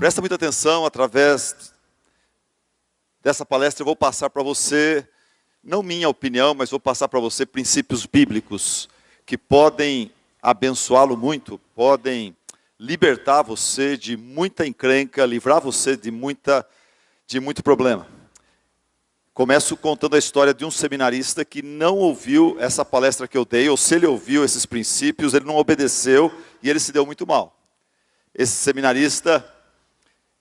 Presta muita atenção, através dessa palestra eu vou passar para você, não minha opinião, mas vou passar para você princípios bíblicos que podem abençoá-lo muito, podem libertar você de muita encrenca, livrar você de muito problema. Começo contando a história de um seminarista que não ouviu essa palestra que eu dei, ou se ele ouviu esses princípios, ele não obedeceu e ele se deu muito mal. Esse seminarista,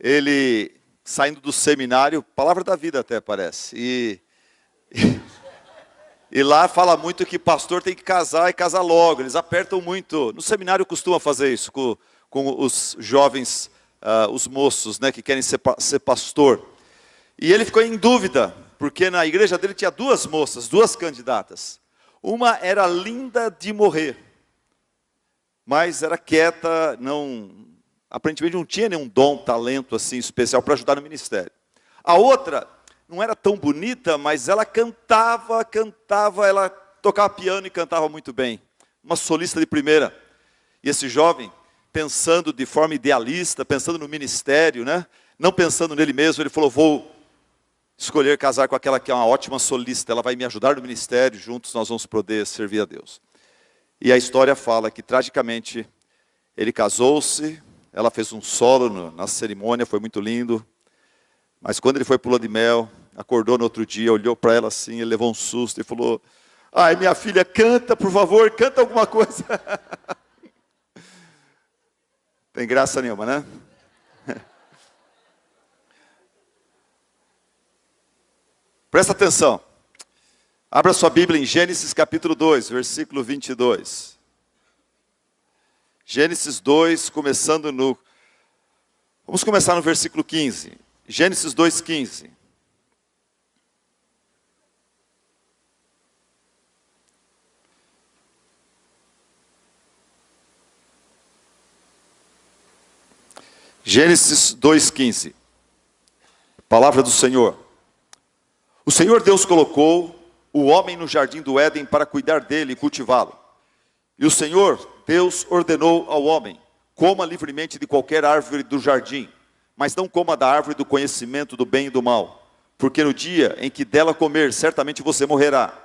ele saindo do seminário, palavra da vida até parece, e lá fala muito que pastor tem que casar e casar logo, eles apertam muito. No seminário costuma fazer isso com os jovens, os moços, né, que querem ser pastor. E ele ficou em dúvida, porque na igreja dele tinha duas moças, duas candidatas. Uma era linda de morrer, mas era quieta, aparentemente não tinha nenhum dom, talento assim especial para ajudar no ministério. A outra não era tão bonita, mas ela cantava, ela tocava piano e cantava muito bem. Uma solista de primeira. E esse jovem, pensando de forma idealista, pensando no ministério, né? Não pensando nele mesmo, ele falou, vou escolher casar com aquela que é uma ótima solista, ela vai me ajudar no ministério, juntos nós vamos poder servir a Deus. E a história fala que, tragicamente, ele casou-se, ela fez um solo na cerimônia, foi muito lindo, mas quando ele foi para o lua de mel, acordou no outro dia, olhou para ela assim, ele levou um susto e falou, ai, minha filha, canta, por favor, canta alguma coisa. Tem graça nenhuma, né? Presta atenção. Abra sua Bíblia em Gênesis capítulo 2, versículo 22. Gênesis 2, vamos começar no versículo 15. Gênesis 2:15. Gênesis 2:15. Palavra do Senhor. O Senhor Deus colocou o homem no jardim do Éden para cuidar dele e cultivá-lo. E o Senhor Deus ordenou ao homem, coma livremente de qualquer árvore do jardim, mas não coma da árvore do conhecimento do bem e do mal, porque no dia em que dela comer, certamente você morrerá.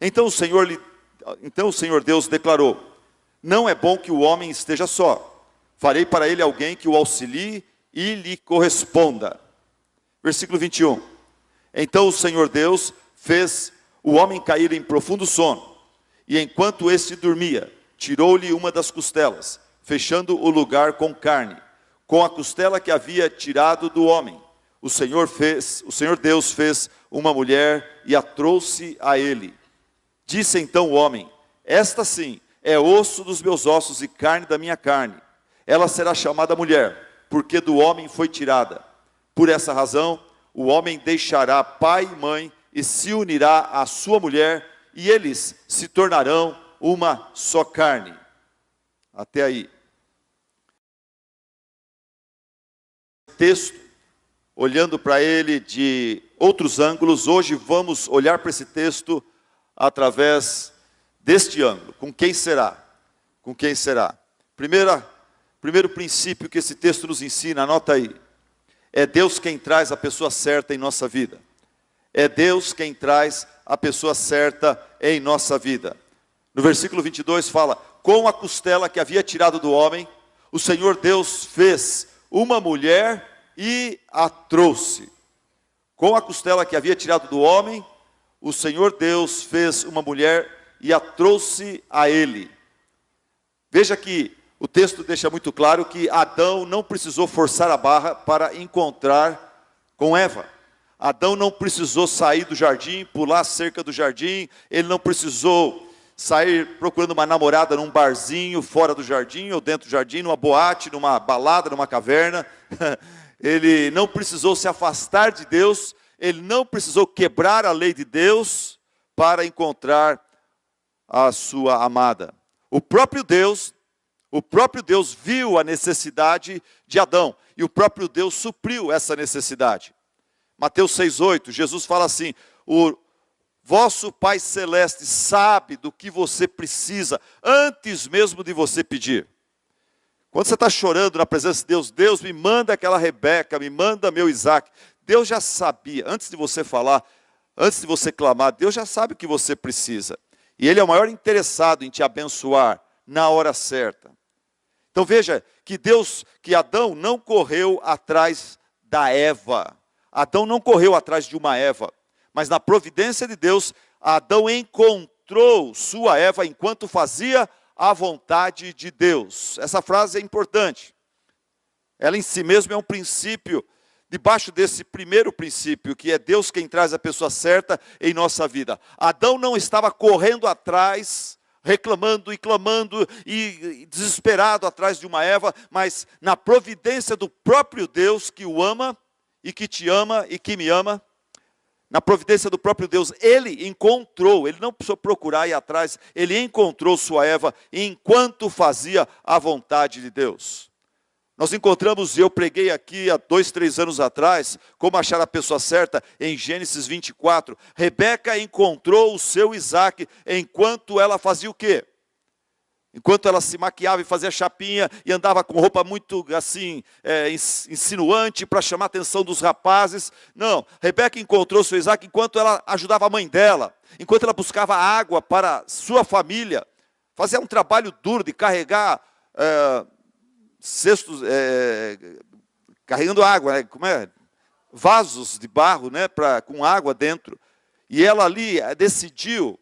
Então o Senhor Deus declarou, não é bom que o homem esteja só, farei para ele alguém que o auxilie e lhe corresponda. Versículo 21. Então o Senhor Deus fez o homem cair em profundo sono, e enquanto este dormia, tirou-lhe uma das costelas, fechando o lugar com carne, com a costela que havia tirado do homem. O Senhor Deus fez uma mulher e a trouxe a ele. Disse então o homem, esta sim é osso dos meus ossos e carne da minha carne. Ela será chamada mulher, porque do homem foi tirada. Por essa razão, o homem deixará pai e mãe e se unirá à sua mulher, e eles se tornarão uma só carne. Até aí. Texto, olhando para ele de outros ângulos, hoje vamos olhar para esse texto através deste ângulo. Com quem será? Com quem será? Primeiro princípio que esse texto nos ensina, anota aí. É Deus quem traz a pessoa certa em nossa vida. É Deus quem traz a pessoa certa em nossa vida. No versículo 22 fala, com a costela que havia tirado do homem, o Senhor Deus fez uma mulher e a trouxe. Com a costela que havia tirado do homem, o Senhor Deus fez uma mulher e a trouxe a ele. Veja que o texto deixa muito claro que Adão não precisou forçar a barra para encontrar com Eva. Adão não precisou sair do jardim, pular a cerca do jardim, ele não precisou sair procurando uma namorada num barzinho fora do jardim ou dentro do jardim, numa boate, numa balada, numa caverna. Ele não precisou se afastar de Deus, ele não precisou quebrar a lei de Deus para encontrar a sua amada. O próprio Deus viu a necessidade de Adão e o próprio Deus supriu essa necessidade. Mateus 6,8, Jesus fala assim, o vosso Pai Celeste sabe do que você precisa, antes mesmo de você pedir. Quando você está chorando na presença de Deus, Deus me manda aquela Rebeca, me manda meu Isaac. Deus já sabia, antes de você falar, antes de você clamar, Deus já sabe o que você precisa. E Ele é o maior interessado em te abençoar na hora certa. Então veja que Adão não correu atrás da Eva. Adão não correu atrás de uma Eva. Mas na providência de Deus, Adão encontrou sua Eva enquanto fazia a vontade de Deus. Essa frase é importante. Ela em si mesma é um princípio, debaixo desse primeiro princípio, que é Deus quem traz a pessoa certa em nossa vida. Adão não estava correndo atrás, reclamando e clamando e desesperado atrás de uma Eva, mas na providência do próprio Deus que o ama e que te ama e que me ama, na providência do próprio Deus, ele encontrou, ele não precisou procurar ir atrás, ele encontrou sua Eva enquanto fazia a vontade de Deus. Nós encontramos, eu preguei aqui há 2, 3 anos atrás, como achar a pessoa certa, em Gênesis 24. Rebeca encontrou o seu Isaac enquanto ela fazia o quê? Enquanto ela se maquiava e fazia chapinha e andava com roupa muito assim, insinuante para chamar a atenção dos rapazes. Não, Rebeca encontrou seu Isaac enquanto ela ajudava a mãe dela, enquanto ela buscava água para sua família, fazia um trabalho duro de carregar cestos, carregando água, né? Como é? Vasos de barro, né? Com água dentro. E ela ali decidiu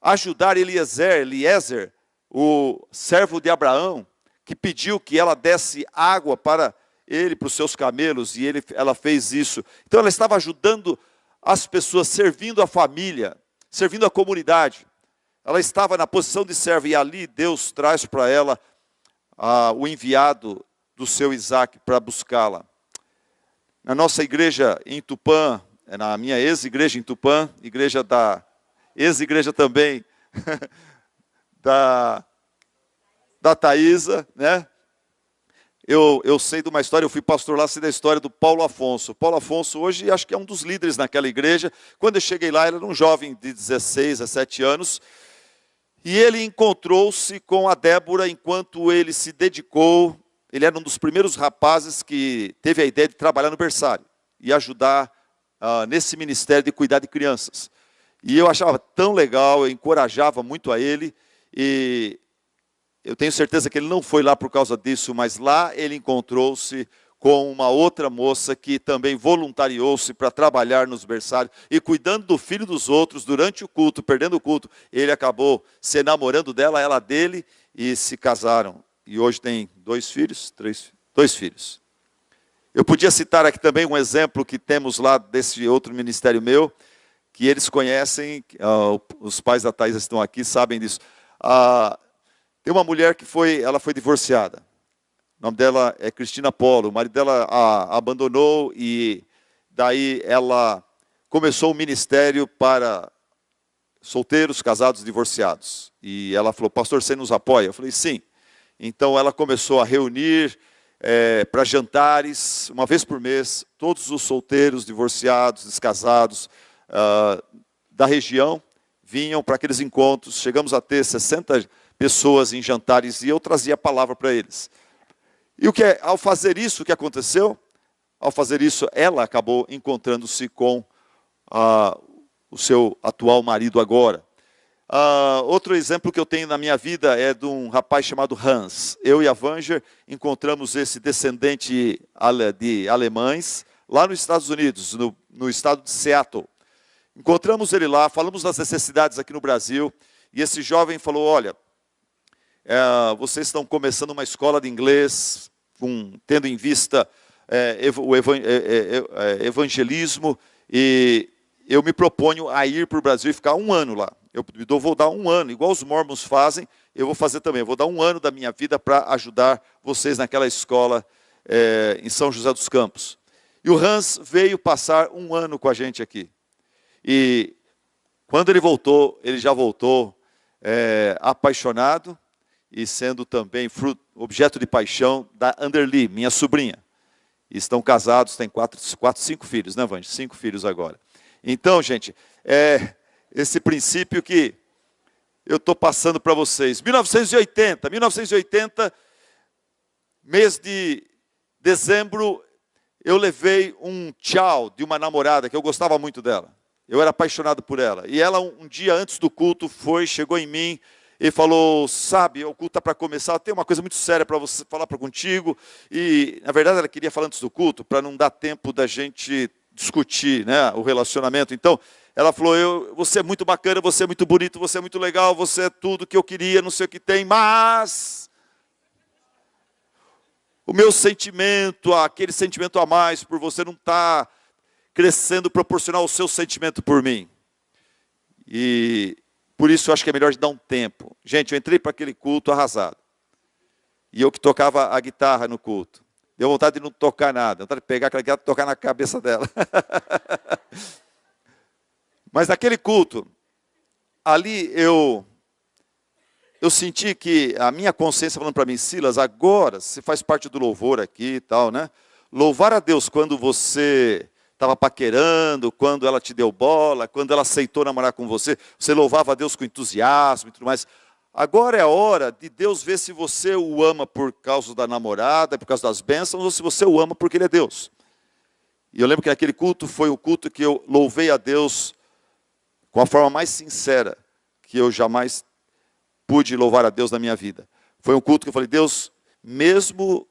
ajudar Eliezer, o servo de Abraão, que pediu que ela desse água para ele, para os seus camelos, e ela fez isso. Então ela estava ajudando as pessoas, servindo a família, servindo a comunidade. Ela estava na posição de serva, e ali Deus traz para ela o enviado do seu Isaac para buscá-la. Na nossa igreja em Tupã, na minha ex-igreja em Tupã, igreja da ex-igreja também, da Thaísa, né? Eu sei de uma história, eu fui pastor lá, sei da história do Paulo Afonso. Paulo Afonso hoje acho que é um dos líderes naquela igreja. Quando eu cheguei lá, ele era um jovem de 16, 17 anos. E ele encontrou-se com a Débora enquanto ele se dedicou. Ele era um dos primeiros rapazes que teve a ideia de trabalhar no berçário e ajudar nesse ministério de cuidar de crianças. E eu achava tão legal, eu encorajava muito a ele. E eu tenho certeza que ele não foi lá por causa disso, mas lá ele encontrou-se com uma outra moça que também voluntariou-se para trabalhar nos berçários e cuidando do filho dos outros durante o culto, perdendo o culto. Ele acabou se enamorando dela, ela dele, e se casaram. E hoje tem 2 filhos, 2 filhos. Eu podia citar aqui também um exemplo que temos lá desse outro ministério meu, que eles conhecem, os pais da Thaís estão aqui, sabem disso. Tem uma mulher que ela foi divorciada. O nome dela é Cristina Polo. O marido dela a abandonou e daí ela começou um ministério para solteiros, casados, divorciados. E ela falou: pastor, você nos apoia? Eu falei: sim. Então ela começou a reunir para jantares, uma vez por mês, todos os solteiros, divorciados, descasados da região vinham para aqueles encontros. Chegamos a ter 60 pessoas em jantares e eu trazia a palavra para eles. E ao fazer isso, o que aconteceu? Ao fazer isso, ela acabou encontrando-se com o seu atual marido agora. Outro exemplo que eu tenho na minha vida é de um rapaz chamado Hans. Eu e a Vanger encontramos esse descendente de alemães lá nos Estados Unidos, no estado de Seattle. Encontramos ele lá, falamos das necessidades aqui no Brasil, e esse jovem falou: olha, vocês estão começando uma escola de inglês, tendo em vista o evangelismo, e eu me proponho a ir para o Brasil e ficar 1 ano lá. Eu vou dar 1 ano, igual os mormons fazem, eu vou fazer também. Eu vou dar 1 ano da minha vida para ajudar vocês naquela escola em São José dos Campos. E o Hans veio passar 1 ano com a gente aqui. E quando ele voltou, ele já voltou apaixonado e sendo também objeto de paixão da Anderly, minha sobrinha. E estão casados, tem 5 filhos, né, Vange? 5 filhos agora. Então, gente, esse princípio que eu estou passando para vocês. 1980, mês de dezembro, eu levei um tchau de uma namorada, que eu gostava muito dela. Eu era apaixonado por ela. E ela, um dia antes do culto, chegou em mim e falou, sabe, o culto está para começar, tem uma coisa muito séria para você falar para contigo. E, na verdade, ela queria falar antes do culto, para não dar tempo da gente discutir, né, o relacionamento. Então, ela falou, você é muito bacana, você é muito bonito, você é muito legal, você é tudo que eu queria, não sei o que tem, mas o meu sentimento, aquele sentimento a mais por você não está crescendo proporcional ao seu sentimento por mim. E por isso eu acho que é melhor de dar um tempo. Gente, eu entrei para aquele culto arrasado. E eu que tocava a guitarra no culto. Deu vontade de não tocar nada, vontade de pegar aquela guitarra e tocar na cabeça dela. Mas naquele culto, ali eu senti que a minha consciência falando para mim, Silas, agora você faz parte do louvor aqui e tal, né? Louvar a Deus quando você estava paquerando, quando ela te deu bola, quando ela aceitou namorar com você, você louvava a Deus com entusiasmo e tudo mais. Agora é a hora de Deus ver se você o ama por causa da namorada, por causa das bênçãos, ou se você o ama porque Ele é Deus. E eu lembro que naquele culto foi o culto que eu louvei a Deus com a forma mais sincera que eu jamais pude louvar a Deus na minha vida. Foi um culto que eu falei, Deus, mesmo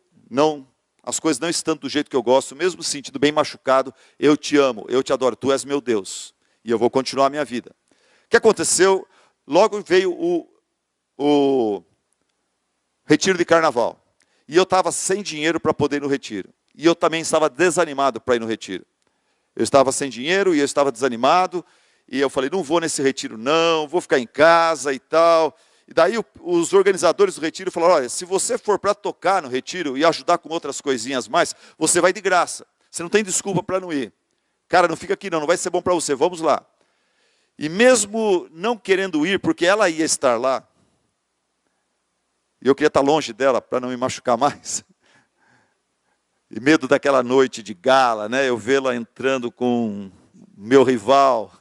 as coisas não estando do jeito que eu gosto, mesmo sentindo bem machucado, eu te amo, eu te adoro, tu és meu Deus. E eu vou continuar a minha vida. O que aconteceu? Logo veio o retiro de carnaval. E eu estava sem dinheiro para poder ir no retiro. E eu também estava desanimado para ir no retiro. Eu estava sem dinheiro e eu estava desanimado. E eu falei, não vou nesse retiro não, vou ficar em casa e tal. E daí os organizadores do retiro falaram, olha, se você for para tocar no retiro e ajudar com outras coisinhas mais, você vai de graça. Você não tem desculpa para não ir. Cara, não fica aqui não vai ser bom para você, vamos lá. E mesmo não querendo ir, porque ela ia estar lá, e eu queria estar longe dela para não me machucar mais. E medo daquela noite de gala, né? Eu vê-la entrando com meu rival.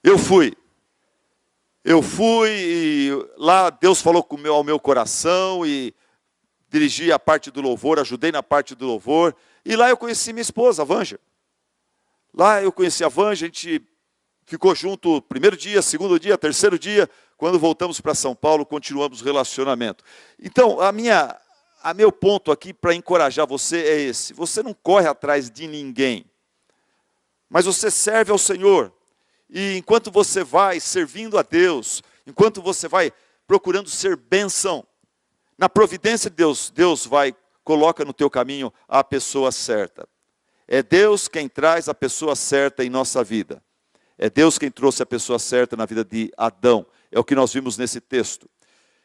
Eu fui e lá Deus falou ao meu coração e dirigi a parte do louvor, ajudei na parte do louvor. E lá eu conheci minha esposa, a Vanja. Lá eu conheci a Vanja, a gente ficou junto primeiro dia, segundo dia, terceiro dia. Quando voltamos para São Paulo, continuamos o relacionamento. Então, meu ponto aqui para encorajar você é esse. Você não corre atrás de ninguém, mas você serve ao Senhor. E enquanto você vai servindo a Deus, enquanto você vai procurando ser bênção, na providência de Deus, Deus coloca no teu caminho a pessoa certa. É Deus quem traz a pessoa certa em nossa vida. É Deus quem trouxe a pessoa certa na vida de Adão. É o que nós vimos nesse texto.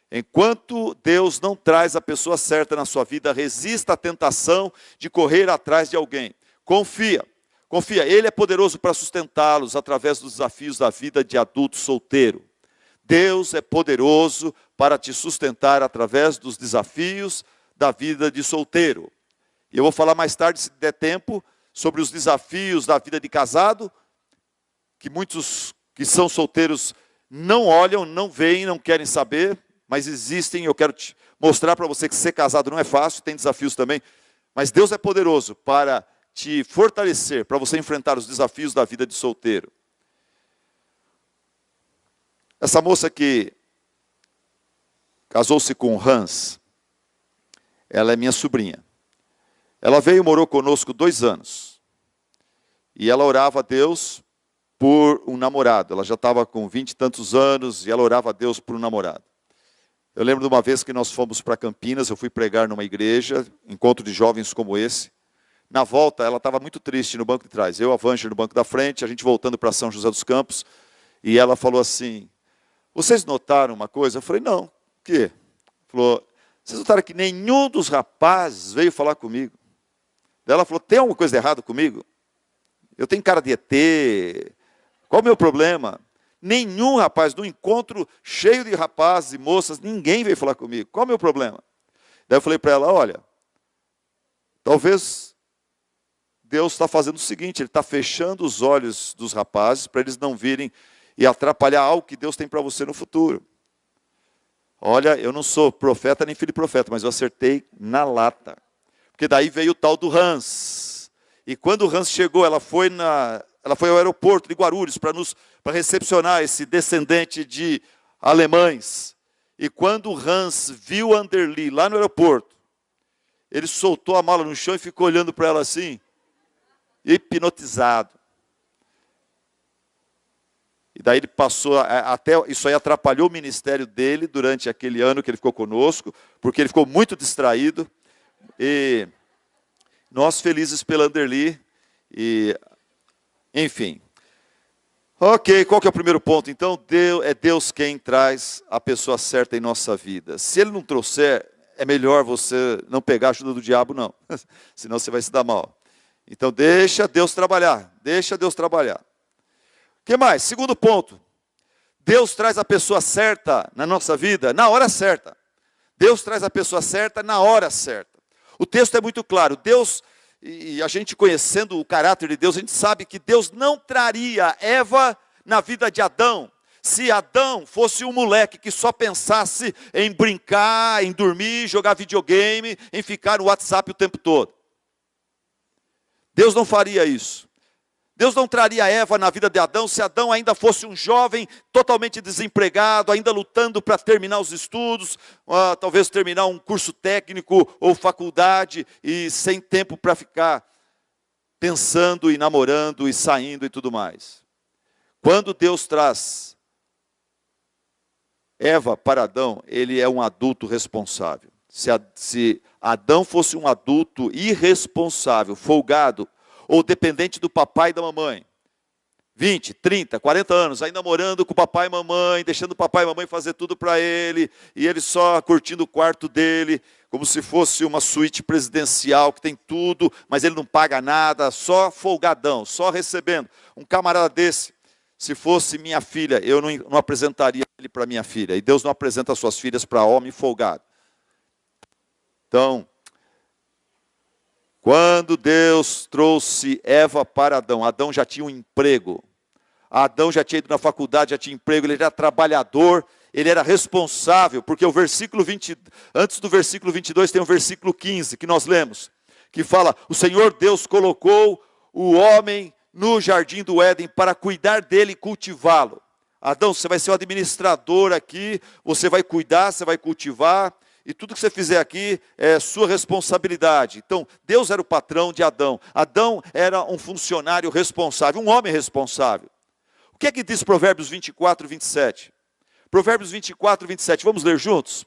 Enquanto Deus não traz a pessoa certa na sua vida, resista à tentação de correr atrás de alguém. Confia, Ele é poderoso para sustentá-los através dos desafios da vida de adulto solteiro. Deus é poderoso para te sustentar através dos desafios da vida de solteiro. E eu vou falar mais tarde, se der tempo, sobre os desafios da vida de casado, que muitos que são solteiros não olham, não veem, não querem saber, mas existem. Eu quero te mostrar para você que ser casado não é fácil, tem desafios também, mas Deus é poderoso para te fortalecer, para você enfrentar os desafios da vida de solteiro. Essa moça que casou-se com Hans, ela é minha sobrinha. Ela veio e morou conosco 2 anos. E ela orava a Deus por um namorado. Ela já estava com 20 e tantos anos e ela orava a Deus por um namorado. Eu lembro de uma vez que nós fomos para Campinas, eu fui pregar numa igreja, encontro de jovens como esse. Na volta, ela estava muito triste no banco de trás. Eu, a Vângela, no banco da frente, a gente voltando para São José dos Campos. E ela falou assim, vocês notaram uma coisa? Eu falei, não. O quê? Falou, vocês notaram que nenhum dos rapazes veio falar comigo? Daí ela falou, tem alguma coisa errada comigo? Eu tenho cara de ET. Qual o meu problema? Nenhum rapaz, num encontro cheio de rapazes e moças, ninguém veio falar comigo. Qual o meu problema? Daí eu falei para ela, olha, talvez Deus está fazendo o seguinte, Ele está fechando os olhos dos rapazes para eles não virem e atrapalhar algo que Deus tem para você no futuro. Olha, eu não sou profeta nem filho de profeta, mas eu acertei na lata. Porque daí veio o tal do Hans. E quando o Hans chegou, ela foi ao aeroporto de Guarulhos para recepcionar esse descendente de alemães. E quando o Hans viu Anderli lá no aeroporto, ele soltou a mala no chão e ficou olhando para ela assim, hipnotizado. E daí ele passou, até isso aí atrapalhou o ministério dele durante aquele ano que ele ficou conosco, porque ele ficou muito distraído. E nós felizes pela Anderli, e enfim. Ok, qual que é o primeiro ponto? Então, é Deus quem traz a pessoa certa em nossa vida. Se Ele não trouxer, é melhor você não pegar a ajuda do diabo, não. Senão você vai se dar mal. Então, deixa Deus trabalhar. Deixa Deus trabalhar. O que mais? Segundo ponto. Deus traz a pessoa certa na nossa vida, na hora certa. Deus traz a pessoa certa na hora certa. O texto é muito claro. Deus, e a gente conhecendo o caráter de Deus, a gente sabe que Deus não traria Eva na vida de Adão, se Adão fosse um moleque que só pensasse em brincar, em dormir, jogar videogame, em ficar no WhatsApp o tempo todo. Deus não faria isso. Deus não traria Eva na vida de Adão se Adão ainda fosse um jovem totalmente desempregado, ainda lutando para terminar os estudos, talvez terminar um curso técnico ou faculdade e sem tempo para ficar pensando e namorando e saindo e tudo mais. Quando Deus traz Eva para Adão, ele é um adulto responsável. Se Adão fosse um adulto irresponsável, folgado, ou dependente do papai e da mamãe, 20, 30, 40 anos, ainda morando com o papai e mamãe, deixando o papai e mamãe fazer tudo para ele, e ele só curtindo o quarto dele, como se fosse uma suíte presidencial, que tem tudo, mas ele não paga nada, só folgadão, só recebendo. Um camarada desse, se fosse minha filha, eu não apresentaria ele para minha filha, e Deus não apresenta as suas filhas para homem folgado. Então, quando Deus trouxe Eva para Adão, Adão já tinha um emprego. Adão já tinha ido na faculdade, já tinha emprego, ele era trabalhador, ele era responsável, porque o versículo 20, antes do versículo 22 tem o versículo 15, que nós lemos, que fala, o Senhor Deus colocou o homem no jardim do Éden para cuidar dele e cultivá-lo. Adão, você vai ser o administrador aqui, você vai cuidar, você vai cultivar, e tudo que você fizer aqui é sua responsabilidade. Então, Deus era o patrão de Adão. Adão era um funcionário responsável, um homem responsável. O que é que diz Provérbios 24, 27? Provérbios 24, 27. Vamos ler juntos?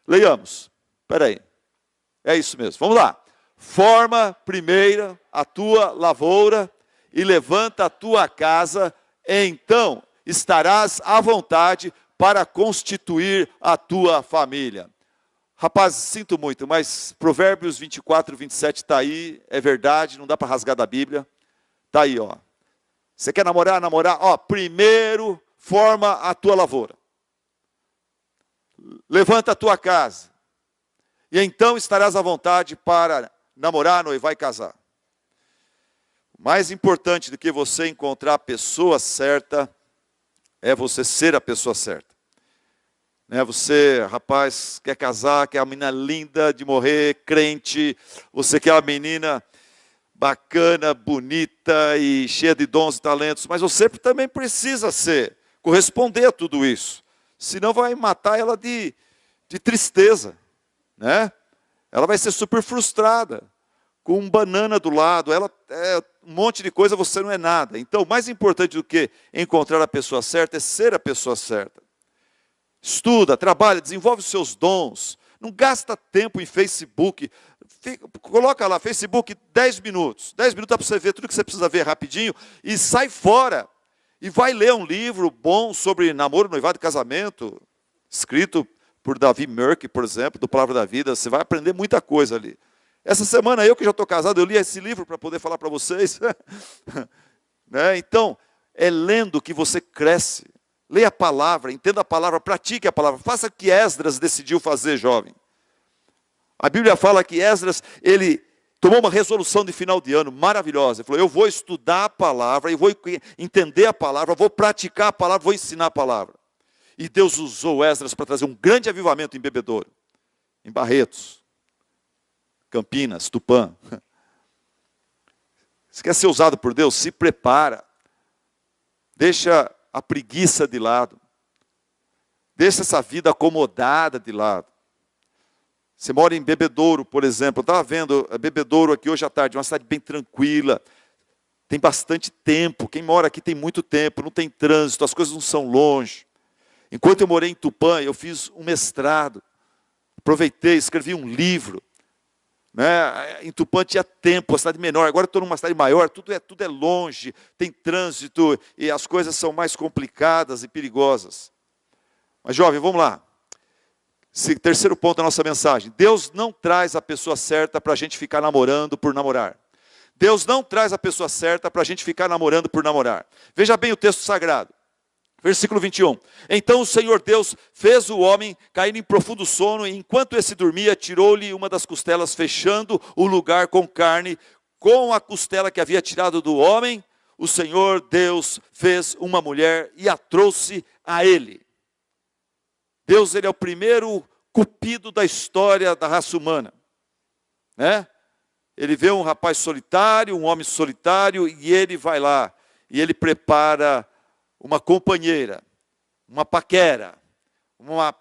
Leiamos. Espera aí. É isso mesmo. Vamos lá. Forma primeiro a tua lavoura e levanta a tua casa, então estarás à vontade para constituir a tua família. Rapaz, sinto muito, mas Provérbios 24, 27 está aí, é verdade, não dá para rasgar da Bíblia. Está aí, ó. Você quer namorar? Ó, primeiro forma a tua lavoura. Levanta a tua casa. E então estarás à vontade para namorar, noivar e casar. O mais importante do que você encontrar a pessoa certa é você ser a pessoa certa. Você, rapaz, quer casar, quer uma menina linda de morrer, crente, você quer uma menina bacana, bonita e cheia de dons e talentos, mas você também precisa corresponder a tudo isso, senão vai matar ela de tristeza, né? Ela vai ser super frustrada, com um banana do lado, ela é um monte de coisa, você não é nada. Então, mais importante do que encontrar a pessoa certa é ser a pessoa certa. Estuda, trabalha, desenvolve os seus dons. Não gasta tempo em Facebook. Coloca lá, Facebook, 10 minutos. 10 minutos para você ver tudo que você precisa ver rapidinho. E sai fora. E vai ler um livro bom sobre namoro, noivado e casamento. Escrito por Davi Merck, por exemplo, do Palavra da Vida. Você vai aprender muita coisa ali. Essa semana, eu que já estou casado, eu li esse livro para poder falar para vocês. Então, é lendo que você cresce. Leia a palavra, entenda a palavra, pratique a palavra. Faça o que Esdras decidiu fazer, jovem. A Bíblia fala que Esdras, ele tomou uma resolução de final de ano maravilhosa. Ele falou, eu vou estudar a palavra, eu vou entender a palavra, vou praticar a palavra, vou ensinar a palavra. E Deus usou Esdras para trazer um grande avivamento em Bebedouro, em Barretos, Campinas, Tupã. Você quer ser usado por Deus? Se prepara. Deixa a preguiça de lado. Deixa essa vida acomodada de lado. Você mora em Bebedouro, por exemplo. Eu estava vendo Bebedouro aqui hoje à tarde, uma cidade bem tranquila. Tem bastante tempo. Quem mora aqui tem muito tempo, não tem trânsito, as coisas não são longe. Enquanto eu morei em Tupã, eu fiz um mestrado. Aproveitei, escrevi um livro. Em Tupã tinha tempo, a cidade menor. Agora estou numa cidade maior, tudo é longe, tem trânsito e as coisas são mais complicadas e perigosas. Mas jovem, vamos lá. Terceiro ponto da nossa mensagem. Deus não traz a pessoa certa para a gente ficar namorando por namorar. Deus não traz a pessoa certa para a gente ficar namorando por namorar. Veja bem o texto sagrado. Versículo 21. Então o Senhor Deus fez o homem cair em profundo sono, e enquanto esse dormia, tirou-lhe uma das costelas, fechando o lugar com carne, com a costela que havia tirado do homem. O Senhor Deus fez uma mulher e a trouxe a ele. Deus, ele é o primeiro cupido da história da raça humana. Ele vê um rapaz solitário, um homem solitário, e ele vai lá, e ele prepara uma companheira, uma paquera, uma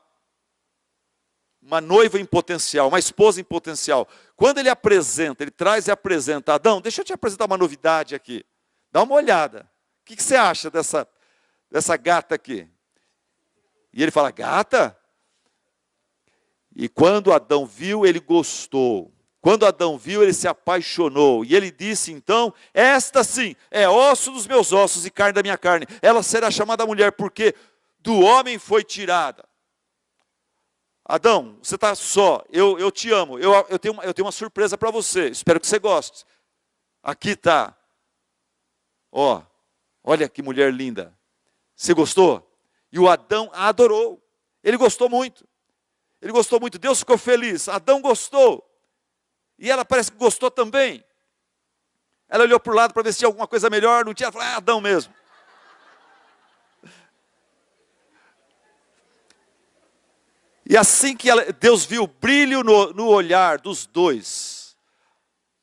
noiva em potencial, uma esposa em potencial. Quando ele apresenta, ele traz e apresenta, Adão, deixa eu te apresentar uma novidade aqui. Dá uma olhada. O que você acha dessa gata aqui? E ele fala, gata? E quando Adão viu, ele gostou. Quando Adão viu, ele se apaixonou. E ele disse então, esta sim, é osso dos meus ossos e carne da minha carne. Ela será chamada mulher, porque do homem foi tirada. Adão, você está só, eu te amo, eu tenho uma surpresa para você, espero que você goste. Aqui está. Olha que mulher linda. Você gostou? E o Adão a adorou. Ele gostou muito. Ele gostou muito, Deus ficou feliz, Adão gostou. E ela parece que gostou também. Ela olhou para o lado para ver se tinha alguma coisa melhor, não tinha, ela falou, Adão mesmo. E assim que Deus viu o brilho no olhar dos dois,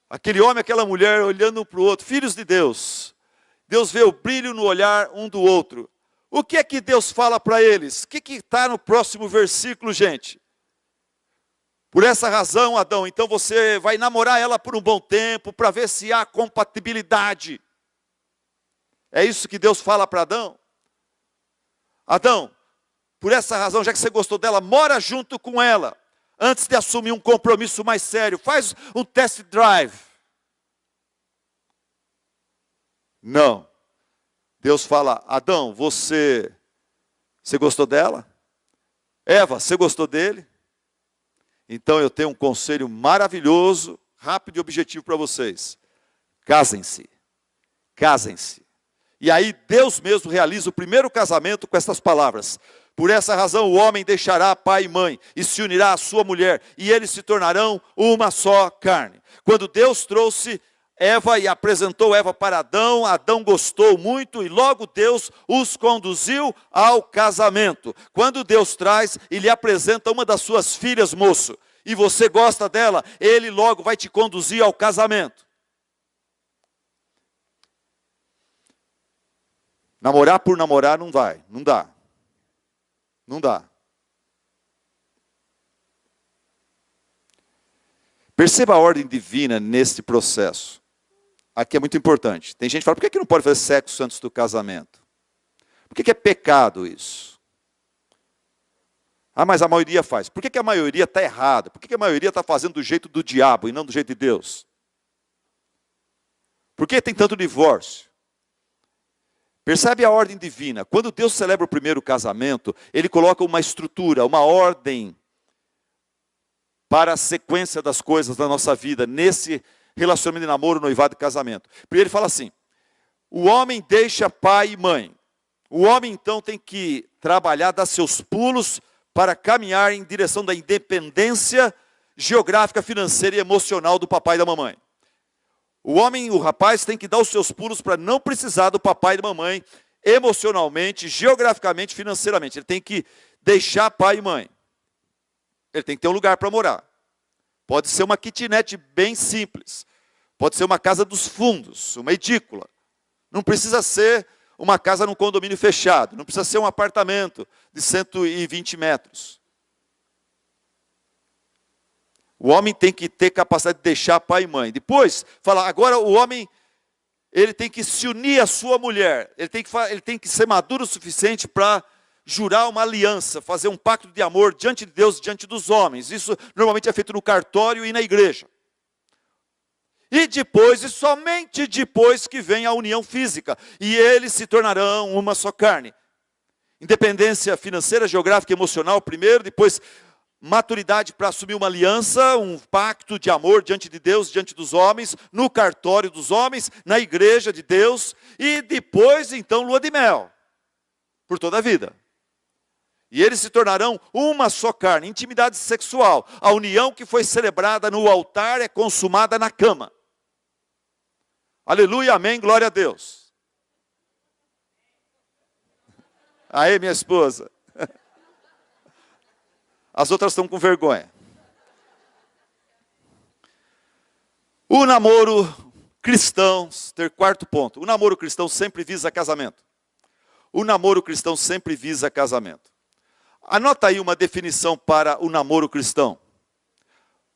aquele homem e aquela mulher olhando um para o outro, filhos de Deus, Deus vê o brilho no olhar um do outro. O que é que Deus fala para eles? O que está no próximo versículo, gente? Por essa razão, Adão, então você vai namorar ela por um bom tempo, para ver se há compatibilidade. É isso que Deus fala para Adão. Adão, por essa razão, já que você gostou dela, mora junto com ela, antes de assumir um compromisso mais sério. Faz um test drive. Não. Deus fala, Adão, você gostou dela? Eva, você gostou dele? Então eu tenho um conselho maravilhoso, rápido e objetivo para vocês. Casem-se. Casem-se. E aí Deus mesmo realiza o primeiro casamento com essas palavras. Por essa razão o homem deixará pai e mãe e se unirá à sua mulher, e eles se tornarão uma só carne. Quando Deus trouxe Eva e apresentou Eva para Adão, Adão gostou muito e logo Deus os conduziu ao casamento. Quando Deus traz e lhe apresenta uma das suas filhas, moço, e você gosta dela, ele logo vai te conduzir ao casamento. Namorar por namorar não vai, não dá. Não dá. Perceba a ordem divina nesse processo. Aqui é muito importante. Tem gente que fala, por que não pode fazer sexo antes do casamento? Por que é pecado isso? Mas a maioria faz. Por que a maioria está errada? Por que a maioria está fazendo do jeito do diabo e não do jeito de Deus? Por que tem tanto divórcio? Percebe a ordem divina. Quando Deus celebra o primeiro casamento, Ele coloca uma estrutura, uma ordem para a sequência das coisas da nossa vida, nesse relacionamento de namoro, noivado e casamento. Primeiro ele fala assim, o homem deixa pai e mãe. O homem então tem que trabalhar, dar seus pulos para caminhar em direção da independência geográfica, financeira e emocional do papai e da mamãe. O homem, o rapaz, tem que dar os seus pulos para não precisar do papai e da mamãe emocionalmente, geograficamente, financeiramente. Ele tem que deixar pai e mãe. Ele tem que ter um lugar para morar. Pode ser uma kitnet bem simples. Pode ser uma casa dos fundos, uma edícula. Não precisa ser uma casa num condomínio fechado. Não precisa ser um apartamento de 120 metros. O homem tem que ter capacidade de deixar pai e mãe. Depois, fala, agora o homem, ele tem que se unir à sua mulher. Ele tem que ser maduro o suficiente para jurar uma aliança, fazer um pacto de amor diante de Deus, diante dos homens. Isso normalmente é feito no cartório e na igreja. E depois, e somente depois que vem a união física. E eles se tornarão uma só carne. Independência financeira, geográfica e emocional primeiro, depois maturidade para assumir uma aliança, um pacto de amor diante de Deus, diante dos homens, no cartório dos homens, na igreja de Deus, e depois então lua de mel, por toda a vida. E eles se tornarão uma só carne, intimidade sexual. A união que foi celebrada no altar é consumada na cama. Aleluia, amém, glória a Deus. Aí, minha esposa. As outras estão com vergonha. O namoro cristão, quarto ponto. O namoro cristão sempre visa casamento. O namoro cristão sempre visa casamento. Anota aí uma definição para o namoro cristão.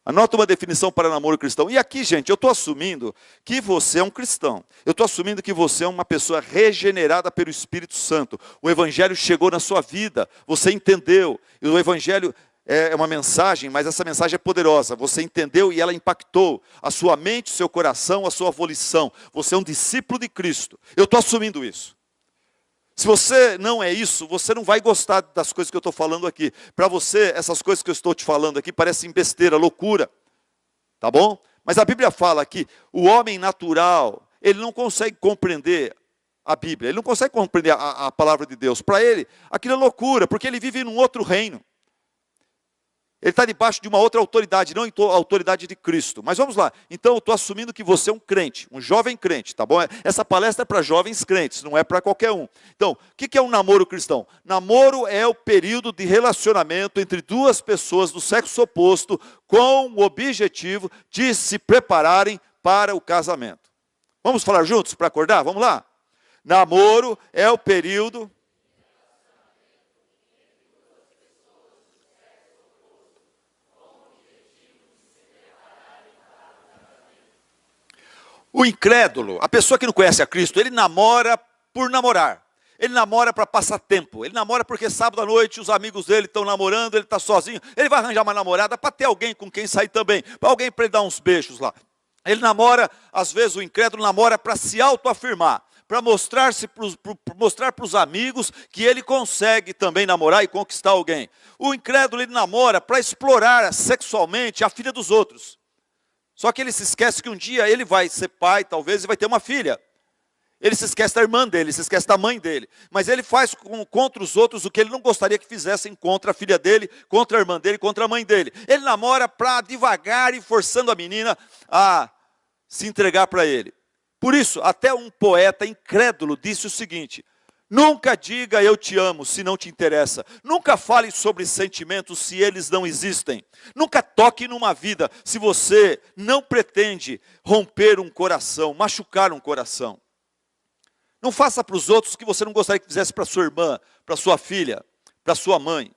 Anota uma definição para o namoro cristão. E aqui, gente, eu estou assumindo que você é um cristão. Eu estou assumindo que você é uma pessoa regenerada pelo Espírito Santo. O Evangelho chegou na sua vida, você entendeu. E o Evangelho é uma mensagem, mas essa mensagem é poderosa. Você entendeu e ela impactou a sua mente, o seu coração, a sua volição. Você é um discípulo de Cristo. Eu estou assumindo isso. Se você não é isso, você não vai gostar das coisas que eu estou falando aqui. Para você, essas coisas que eu estou te falando aqui parecem besteira, loucura. Tá bom? Mas a Bíblia fala que o homem natural, ele não consegue compreender a Bíblia. Ele não consegue compreender a palavra de Deus. Para ele, aquilo é loucura, porque ele vive num outro reino. Ele está debaixo de uma outra autoridade, não a autoridade de Cristo. Mas vamos lá. Então eu estou assumindo que você é um crente, um jovem crente, tá bom? Essa palestra é para jovens crentes, não é para qualquer um. Então, o que é um namoro cristão? Namoro é o período de relacionamento entre duas pessoas do sexo oposto com o objetivo de se prepararem para o casamento. Vamos falar juntos para acordar? Vamos lá? Namoro é o período... O incrédulo, a pessoa que não conhece a Cristo, ele namora por namorar. Ele namora para passar tempo. Ele namora porque sábado à noite os amigos dele estão namorando, ele está sozinho. Ele vai arranjar uma namorada para ter alguém com quem sair também. Para alguém para ele dar uns beijos lá. Ele namora, às vezes o incrédulo namora para se autoafirmar. Para mostrar para os amigos que ele consegue também namorar e conquistar alguém. O incrédulo, ele namora para explorar sexualmente a filha dos outros. Só que ele se esquece que um dia ele vai ser pai, talvez, e vai ter uma filha. Ele se esquece da irmã dele, se esquece da mãe dele. Mas ele faz contra os outros o que ele não gostaria que fizessem contra a filha dele, contra a irmã dele, contra a mãe dele. Ele namora para devagar e forçando a menina a se entregar para ele. Por isso, até um poeta incrédulo disse o seguinte: nunca diga eu te amo se não te interessa. Nunca fale sobre sentimentos se eles não existem. Nunca toque numa vida se você não pretende romper um coração, machucar um coração. Não faça para os outros o que você não gostaria que fizesse para sua irmã, para sua filha, para sua mãe.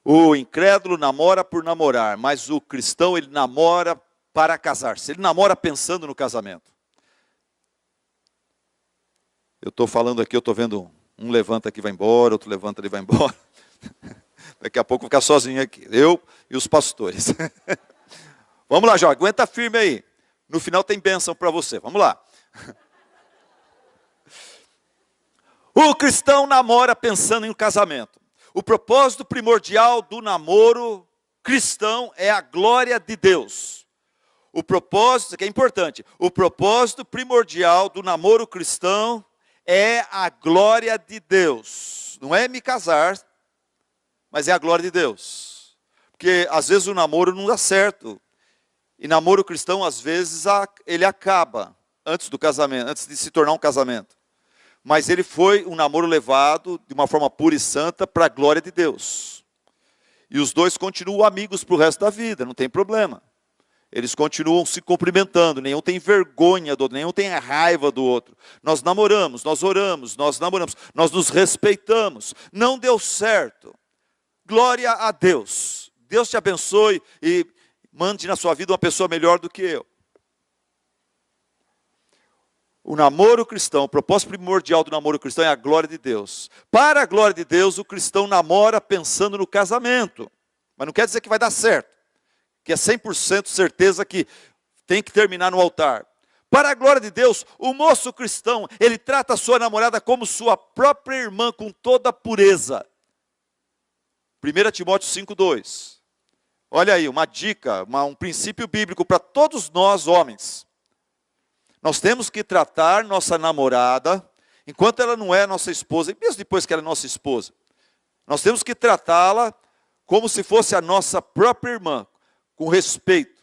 O incrédulo namora por namorar, mas o cristão ele namora para casar-se. Ele namora pensando no casamento. Eu estou falando aqui, eu estou vendo um levanta aqui e vai embora, outro levanta e vai embora. Daqui a pouco eu vou ficar sozinho aqui, eu e os pastores. Vamos lá, Jó, aguenta firme aí. No final tem bênção para você, vamos lá. O cristão namora pensando em um casamento. O propósito primordial do namoro cristão é a glória de Deus. O propósito, isso aqui é importante, o propósito primordial do namoro cristão é a glória de Deus. Não é me casar, mas é a glória de Deus. Porque às vezes o namoro não dá certo. E namoro cristão, às vezes, ele acaba antes do casamento, antes de se tornar um casamento. mas ele foi um namoro levado de uma forma pura e santa para a glória de Deus. E os dois continuam amigos para o resto da vida, não tem problema. Eles continuam se cumprimentando, nenhum tem vergonha do outro, nenhum tem a raiva do outro. Nós namoramos, nós oramos, nós namoramos, nós nos respeitamos. Não deu certo. Glória a Deus. Deus te abençoe e mande na sua vida uma pessoa melhor do que eu. O namoro cristão, o propósito primordial do namoro cristão é a glória de Deus. Para a glória de Deus, o cristão namora pensando no casamento. Mas não quer dizer que vai dar certo. Que é 100% certeza que tem que terminar no altar. Para a glória de Deus, o moço cristão, ele trata a sua namorada como sua própria irmã, com toda a pureza. 1 Timóteo 5,2. Olha aí, uma dica, um princípio bíblico para todos nós homens. Nós temos que tratar nossa namorada, enquanto ela não é nossa esposa, e mesmo depois que ela é nossa esposa, nós temos que tratá-la como se fosse a nossa própria irmã, com respeito,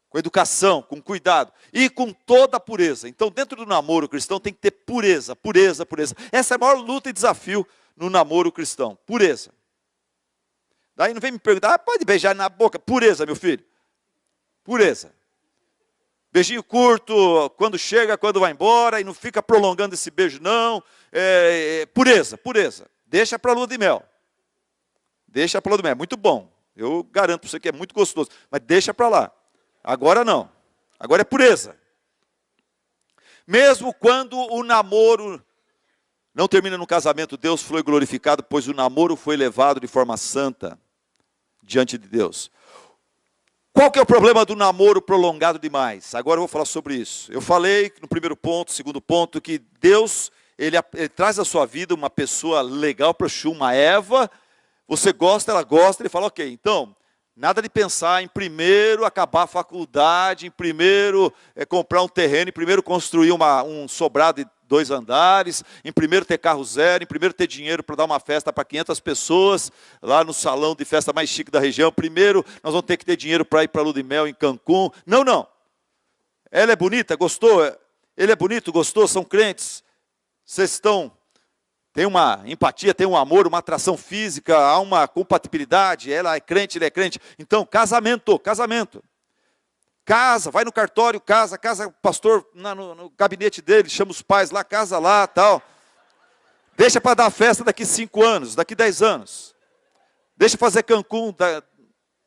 com educação, com cuidado e com toda a pureza. Então, dentro do namoro cristão tem que ter pureza, pureza, pureza. Essa é a maior luta e desafio no namoro cristão, pureza. Daí não vem me perguntar, pode beijar na boca? Pureza, meu filho. Pureza. Beijinho curto, quando chega, quando vai embora, e não fica prolongando esse beijo, não. Pureza, pureza. Deixa para a lua de mel. Deixa para a lua de mel, é muito bom. Eu garanto para você que é muito gostoso, mas deixa para lá. Agora não. Agora é pureza. Mesmo quando o namoro não termina no casamento, Deus foi glorificado, pois o namoro foi levado de forma santa diante de Deus. Qual que é o problema do namoro prolongado demais? Agora eu vou falar sobre isso. Eu falei no primeiro ponto, segundo ponto, que Deus, ele traz à sua vida uma pessoa legal para uma Eva. Você gosta, ela gosta, ele fala, ok, então, nada de pensar em primeiro acabar a faculdade, em primeiro comprar um terreno, em primeiro construir um sobrado de 2 andares, em primeiro ter carro zero, em primeiro ter dinheiro para dar uma festa para 500 pessoas, lá no salão de festa mais chique da região, primeiro nós vamos ter que ter dinheiro para ir para a lua de mel em Cancún. Não, não. Ela é bonita, gostou? Ele é bonito, gostou? São crentes? Vocês tem uma empatia, tem um amor, uma atração física, há uma compatibilidade, ela é crente, ele é crente. Então, casamento. Casa, vai no cartório, casa o pastor no gabinete dele, chama os pais lá, casa lá, tal. Deixa para dar festa daqui 5 anos, daqui 10 anos. Deixa fazer Cancún,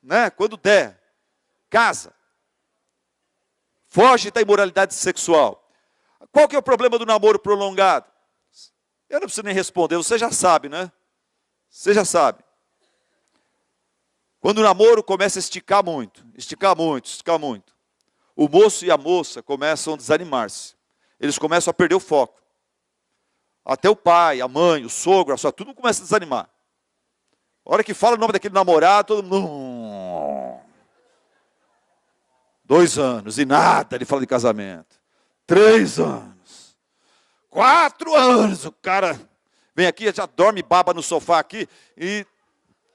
né, quando der. Casa. Foge da imoralidade sexual. Qual que é o problema do namoro prolongado? Eu não preciso nem responder, você já sabe, né? Você já sabe. Quando o namoro começa a esticar muito, o moço e a moça começam a desanimar-se. Eles começam a perder o foco. Até o pai, a mãe, o sogro, a sogra, tudo começa a desanimar. A hora que fala o nome daquele namorado, todo mundo... 2 anos e nada ele fala de casamento. 3 anos. 4 anos. O cara vem aqui, já dorme baba no sofá aqui e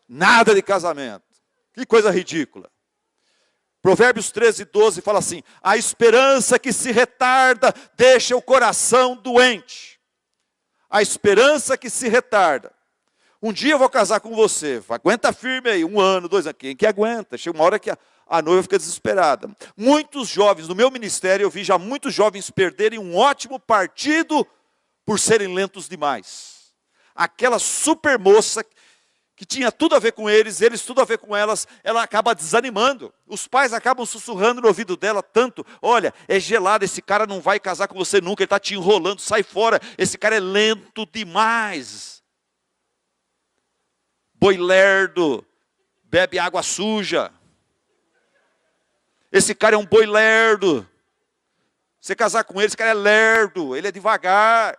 nada de casamento. Que coisa ridícula. Provérbios 13:12 fala assim, a esperança que se retarda deixa o coração doente. A esperança que se retarda. Um dia eu vou casar com você, aguenta firme aí, 1 ano, 2 anos, quem que aguenta? Chega uma hora que a noiva fica desesperada. Muitos jovens, no meu ministério, eu vi já muitos jovens perderem um ótimo partido por serem lentos demais. Aquela super moça que tinha tudo a ver com eles tudo a ver com elas, ela acaba desanimando. Os pais acabam sussurrando no ouvido dela tanto, olha, é gelado, esse cara não vai casar com você nunca, ele está te enrolando, sai fora, esse cara é lento demais. Boi lerdo, bebe água suja. Esse cara é um boi lerdo. Você casar com ele, esse cara é lerdo, ele é devagar,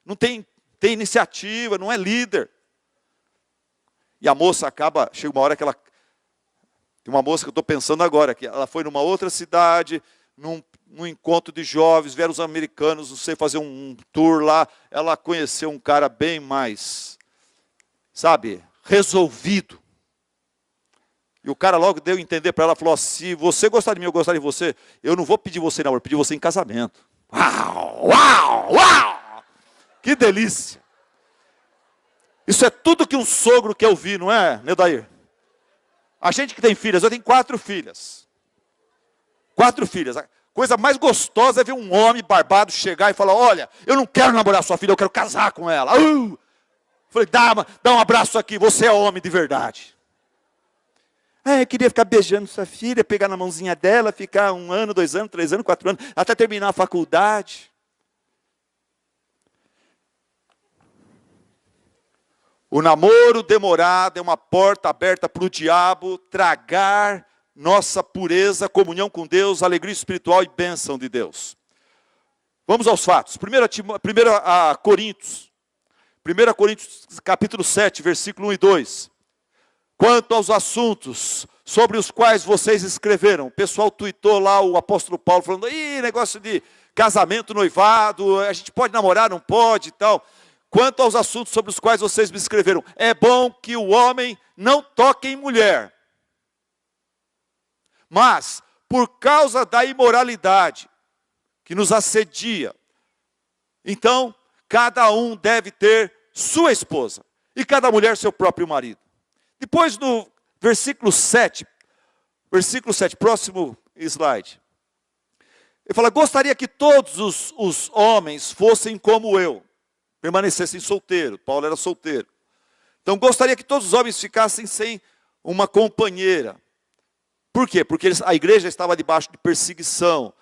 não tem iniciativa, não é líder. E a moça acaba, chega uma hora que ela... Tem uma moça que eu estou pensando agora, que ela foi numa outra cidade, num encontro de jovens, vieram os americanos, não sei, fazer um tour lá, ela conheceu um cara bem mais, sabe, resolvido. E o cara logo deu a entender para ela, falou assim, se você gostar de mim, eu gostar de você, eu não vou pedir você em namoro, eu vou pedir você em casamento. Uau, uau, uau! Que delícia. Isso é tudo que um sogro quer ouvir, não é, Nedair? A gente que tem filhas, eu tenho 4 filhas. 4 filhas. A coisa mais gostosa é ver um homem barbado chegar e falar, olha, eu não quero namorar sua filha, eu quero casar com ela. Falei, dá um abraço aqui, você é homem de verdade. Eu queria ficar beijando sua filha, pegar na mãozinha dela, ficar 1 ano, 2 anos, 3 anos, 4 anos, até terminar a faculdade. O namoro demorado é uma porta aberta para o diabo tragar nossa pureza, comunhão com Deus, alegria espiritual e bênção de Deus. Vamos aos fatos. 1 Coríntios capítulo 7, versículo 1 e 2. Quanto aos assuntos sobre os quais vocês escreveram, o pessoal tuitou lá o apóstolo Paulo falando, negócio de casamento, noivado, a gente pode namorar, não pode e tal. Quanto aos assuntos sobre os quais vocês me escreveram, é bom que o homem não toque em mulher. Mas, por causa da imoralidade que nos assedia, então, cada um deve ter sua esposa, e cada mulher seu próprio marido. Depois no versículo 7, próximo slide. Ele fala, gostaria que todos os homens fossem como eu, permanecessem solteiros. Paulo era solteiro. Então gostaria que todos os homens ficassem sem uma companheira. Por quê? Porque a igreja estava debaixo de perseguição,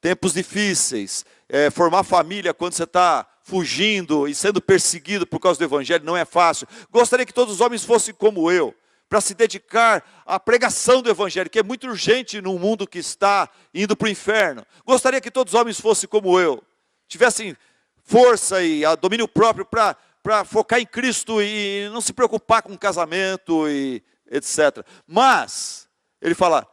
tempos difíceis. Formar família quando você está fugindo e sendo perseguido por causa do evangelho não é fácil. Gostaria que todos os homens fossem como eu, para se dedicar à pregação do evangelho, que é muito urgente num mundo que está indo para o inferno. Gostaria que todos os homens fossem como eu, tivessem força e domínio próprio para focar em Cristo e não se preocupar com casamento e etc. Mas, ele fala,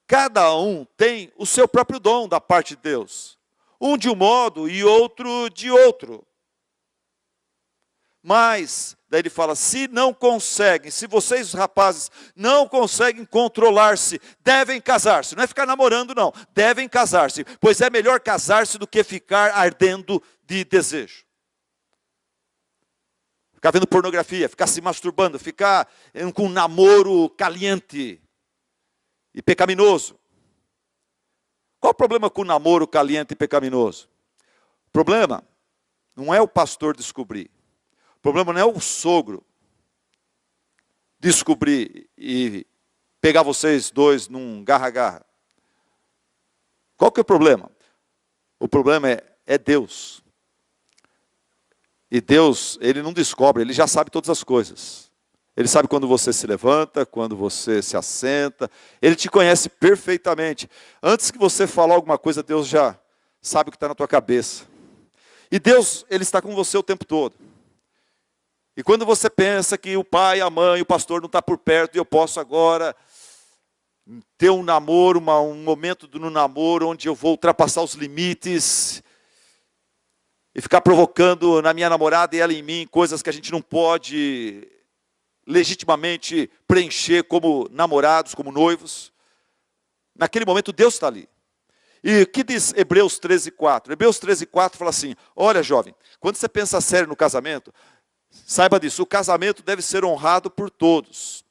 cada um tem o seu próprio dom da parte de Deus. Um de um modo e outro de outro. Mas, daí ele fala, se vocês rapazes não conseguem controlar-se, devem casar-se. Não é ficar namorando não, devem casar-se. Pois é melhor casar-se do que ficar ardendo de desejo. Ficar vendo pornografia, ficar se masturbando, ficar com um namoro caliente e pecaminoso. Qual o problema com o namoro caliente e pecaminoso? O problema não é o pastor descobrir. O problema não é o sogro descobrir e pegar vocês dois num garra-garra. Qual que é o problema? O problema é Deus. E Deus, Ele não descobre, Ele já sabe todas as coisas. Ele sabe quando você se levanta, quando você se assenta. Ele te conhece perfeitamente. Antes que você falar alguma coisa, Deus já sabe o que está na tua cabeça. E Deus, Ele está com você o tempo todo. E quando você pensa que o pai, a mãe, o pastor não está por perto, e eu posso agora ter um namoro, um momento no namoro, onde eu vou ultrapassar os limites, e ficar provocando na minha namorada e ela em mim, coisas que a gente não pode legitimamente preencher como namorados, como noivos. Naquele momento Deus está ali. E o que diz Hebreus 13:4? Hebreus 13:4 fala assim, olha jovem, quando você pensa sério no casamento, saiba disso, o casamento deve ser honrado por todos.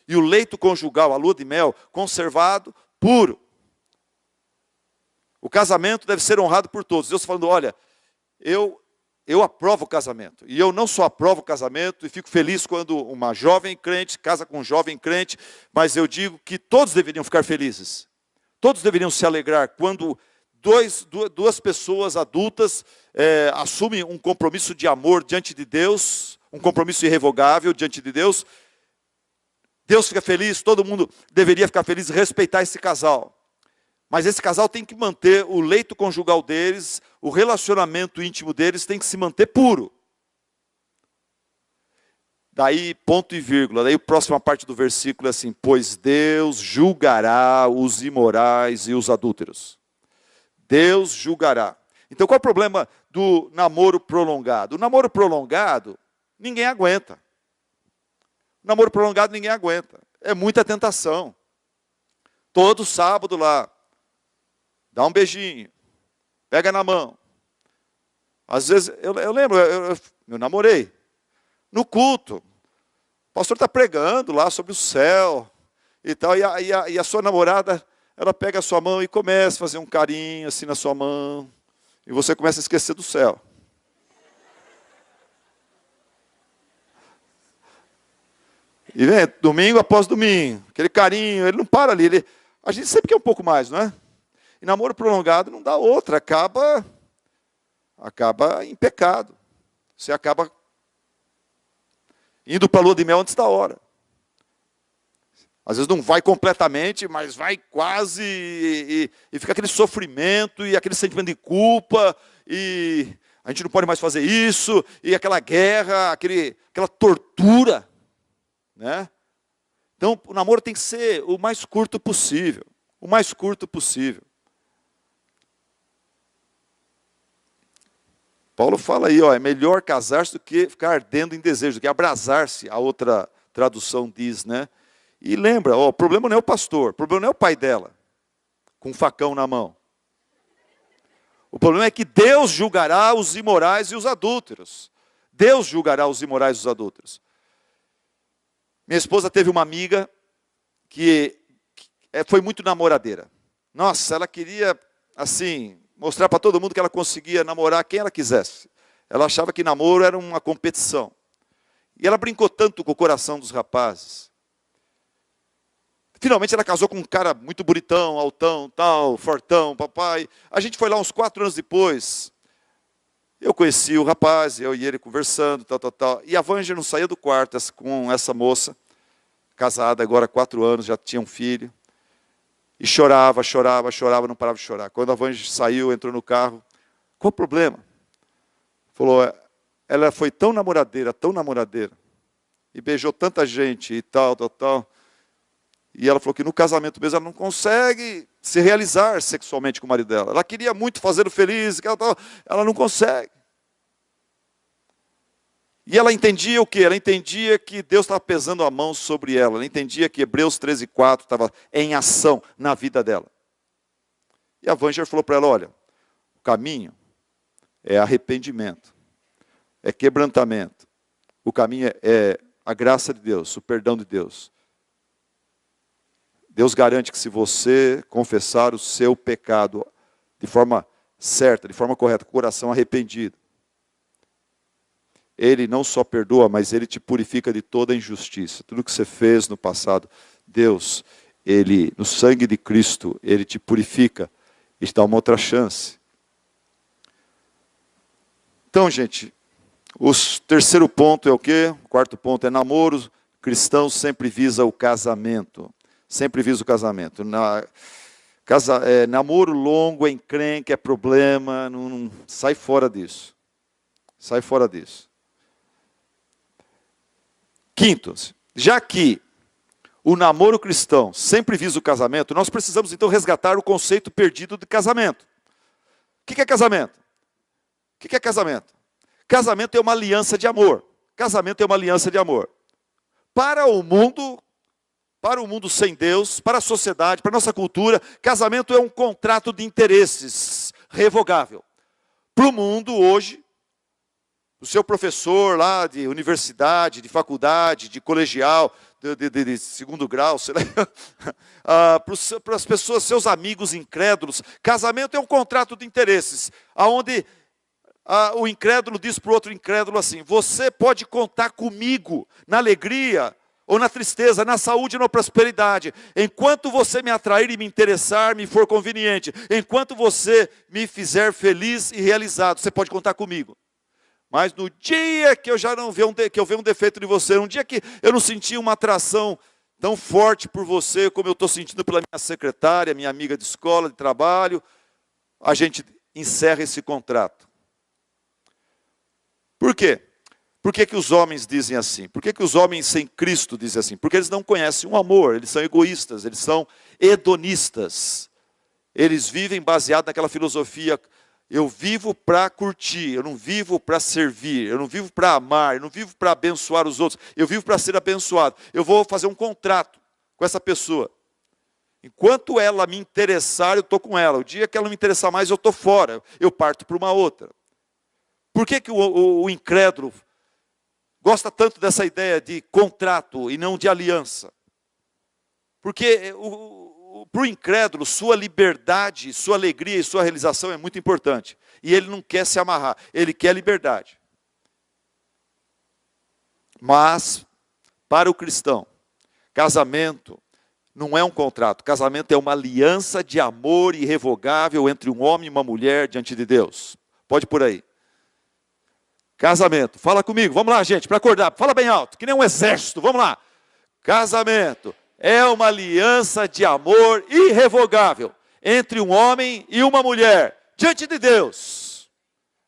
E o leito conjugal, a lua de mel, conservado, puro. O casamento deve ser honrado por todos. Deus falando, olha, eu aprovo o casamento. E eu não só aprovo o casamento e fico feliz quando uma jovem crente casa com um jovem crente, mas eu digo que todos deveriam ficar felizes. Todos deveriam se alegrar quando duas pessoas adultas assumem um compromisso de amor diante de Deus, um compromisso irrevogável diante de Deus. Deus fica feliz, todo mundo deveria ficar feliz e respeitar esse casal. Mas esse casal tem que manter o leito conjugal deles, o relacionamento íntimo deles tem que se manter puro. Daí, ponto e vírgula, daí a próxima parte do versículo é assim, pois Deus julgará os imorais e os adúlteros. Deus julgará. Então qual é o problema do namoro prolongado? O namoro prolongado, ninguém aguenta. O namoro prolongado ninguém aguenta. É muita tentação. Todo sábado lá, dá um beijinho, pega na mão. Às vezes, eu lembro, eu namorei. No culto, o pastor está pregando lá sobre o céu e tal, e a sua namorada, ela pega a sua mão e começa a fazer um carinho assim na sua mão, e você começa a esquecer do céu. E vem domingo após domingo, aquele carinho, ele não para ali, a gente sempre quer um pouco mais, não é? E namoro prolongado não dá outra, acaba em pecado. Você acaba indo para a lua de mel antes da hora. Às vezes não vai completamente, mas vai quase, e fica aquele sofrimento, e aquele sentimento de culpa, e a gente não pode mais fazer isso, e aquela guerra, aquela tortura, né? Então, o namoro tem que ser o mais curto possível, o mais curto possível. Paulo fala aí, ó, é melhor casar-se do que ficar ardendo em desejo, do que abrasar-se, a outra tradução diz, né? E lembra, ó, o problema não é o pastor, o problema não é o pai dela, com um facão na mão. O problema é que Deus julgará os imorais e os adúlteros. Deus julgará os imorais e os adúlteros. Minha esposa teve uma amiga que foi muito namoradeira. Nossa, ela queria, assim, mostrar para todo mundo que ela conseguia namorar quem ela quisesse. Ela achava que namoro era uma competição. E ela brincou tanto com o coração dos rapazes. Finalmente ela casou com um cara muito bonitão, altão, tal, fortão, papai. A gente foi lá uns 4 anos depois. Eu conheci o rapaz, eu e ele conversando, tal. E a Vângela não saía do quarto com essa moça, casada agora há 4 anos, já tinha um filho. E chorava, não parava de chorar. Quando a Vângela saiu, entrou no carro, qual o problema? Falou, ela foi tão namoradeira, e beijou tanta gente e tal. E ela falou que no casamento mesmo ela não consegue se realizar sexualmente com o marido dela. Ela queria muito fazê-lo feliz, ela não consegue. E ela entendia o quê? Ela entendia que Deus estava pesando a mão sobre ela. Ela entendia que Hebreus 13:4 estava em ação na vida dela. E a Vângela falou para ela, olha, o caminho é arrependimento, é quebrantamento. O caminho é a graça de Deus, o perdão de Deus. Deus garante que se você confessar o seu pecado de forma certa, de forma correta, com o coração arrependido, Ele não só perdoa, mas Ele te purifica de toda injustiça. Tudo que você fez no passado, Deus, Ele, no sangue de Cristo, Ele te purifica e te dá uma outra chance. Então, gente, o terceiro ponto é o quê? O quarto ponto é namoro. Cristão sempre visa o casamento. Sempre visa o casamento. Namoro longo, encrenca, é problema. Não, sai fora disso. Sai fora disso. Quinto, já que o namoro cristão sempre visa o casamento, nós precisamos então resgatar o conceito perdido de casamento. O que é casamento? O que é casamento? Casamento é uma aliança de amor. Casamento é uma aliança de amor. Para o mundo sem Deus, para a sociedade, para a nossa cultura, casamento é um contrato de interesses revogável. Para o mundo hoje, o seu professor lá de universidade, de faculdade, de colegial, de segundo grau, sei lá, para as pessoas, seus amigos incrédulos, casamento é um contrato de interesses, onde o incrédulo diz para o outro incrédulo assim, você pode contar comigo na alegria ou na tristeza, na saúde ou na prosperidade, enquanto você me atrair e me interessar, me for conveniente, enquanto você me fizer feliz e realizado, você pode contar comigo. Mas no dia que eu já não ver que eu ver um defeito de você, no dia que eu não senti uma atração tão forte por você, como eu estou sentindo pela minha secretária, minha amiga de escola, de trabalho, a gente encerra esse contrato. Por quê? Por que os homens dizem assim? Por que os homens sem Cristo dizem assim? Porque eles não conhecem o amor, eles são egoístas, eles são hedonistas. Eles vivem baseado naquela filosofia, eu vivo para curtir, eu não vivo para servir, eu não vivo para amar, eu não vivo para abençoar os outros, eu vivo para ser abençoado. Eu vou fazer um contrato com essa pessoa. Enquanto ela me interessar, eu estou com ela. O dia que ela não me interessar mais, eu estou fora. Eu parto para uma outra. Por que o incrédulo gosta tanto dessa ideia de contrato e não de aliança? Porque para o incrédulo, sua liberdade, sua alegria e sua realização é muito importante. E ele não quer se amarrar, ele quer liberdade. Mas, para o cristão, casamento não é um contrato. Casamento é uma aliança de amor irrevogável entre um homem e uma mulher diante de Deus. Pode ir por aí. Casamento, fala comigo, vamos lá, gente, para acordar, fala bem alto, que nem um exército, vamos lá. Casamento é uma aliança de amor irrevogável entre um homem e uma mulher, diante de Deus.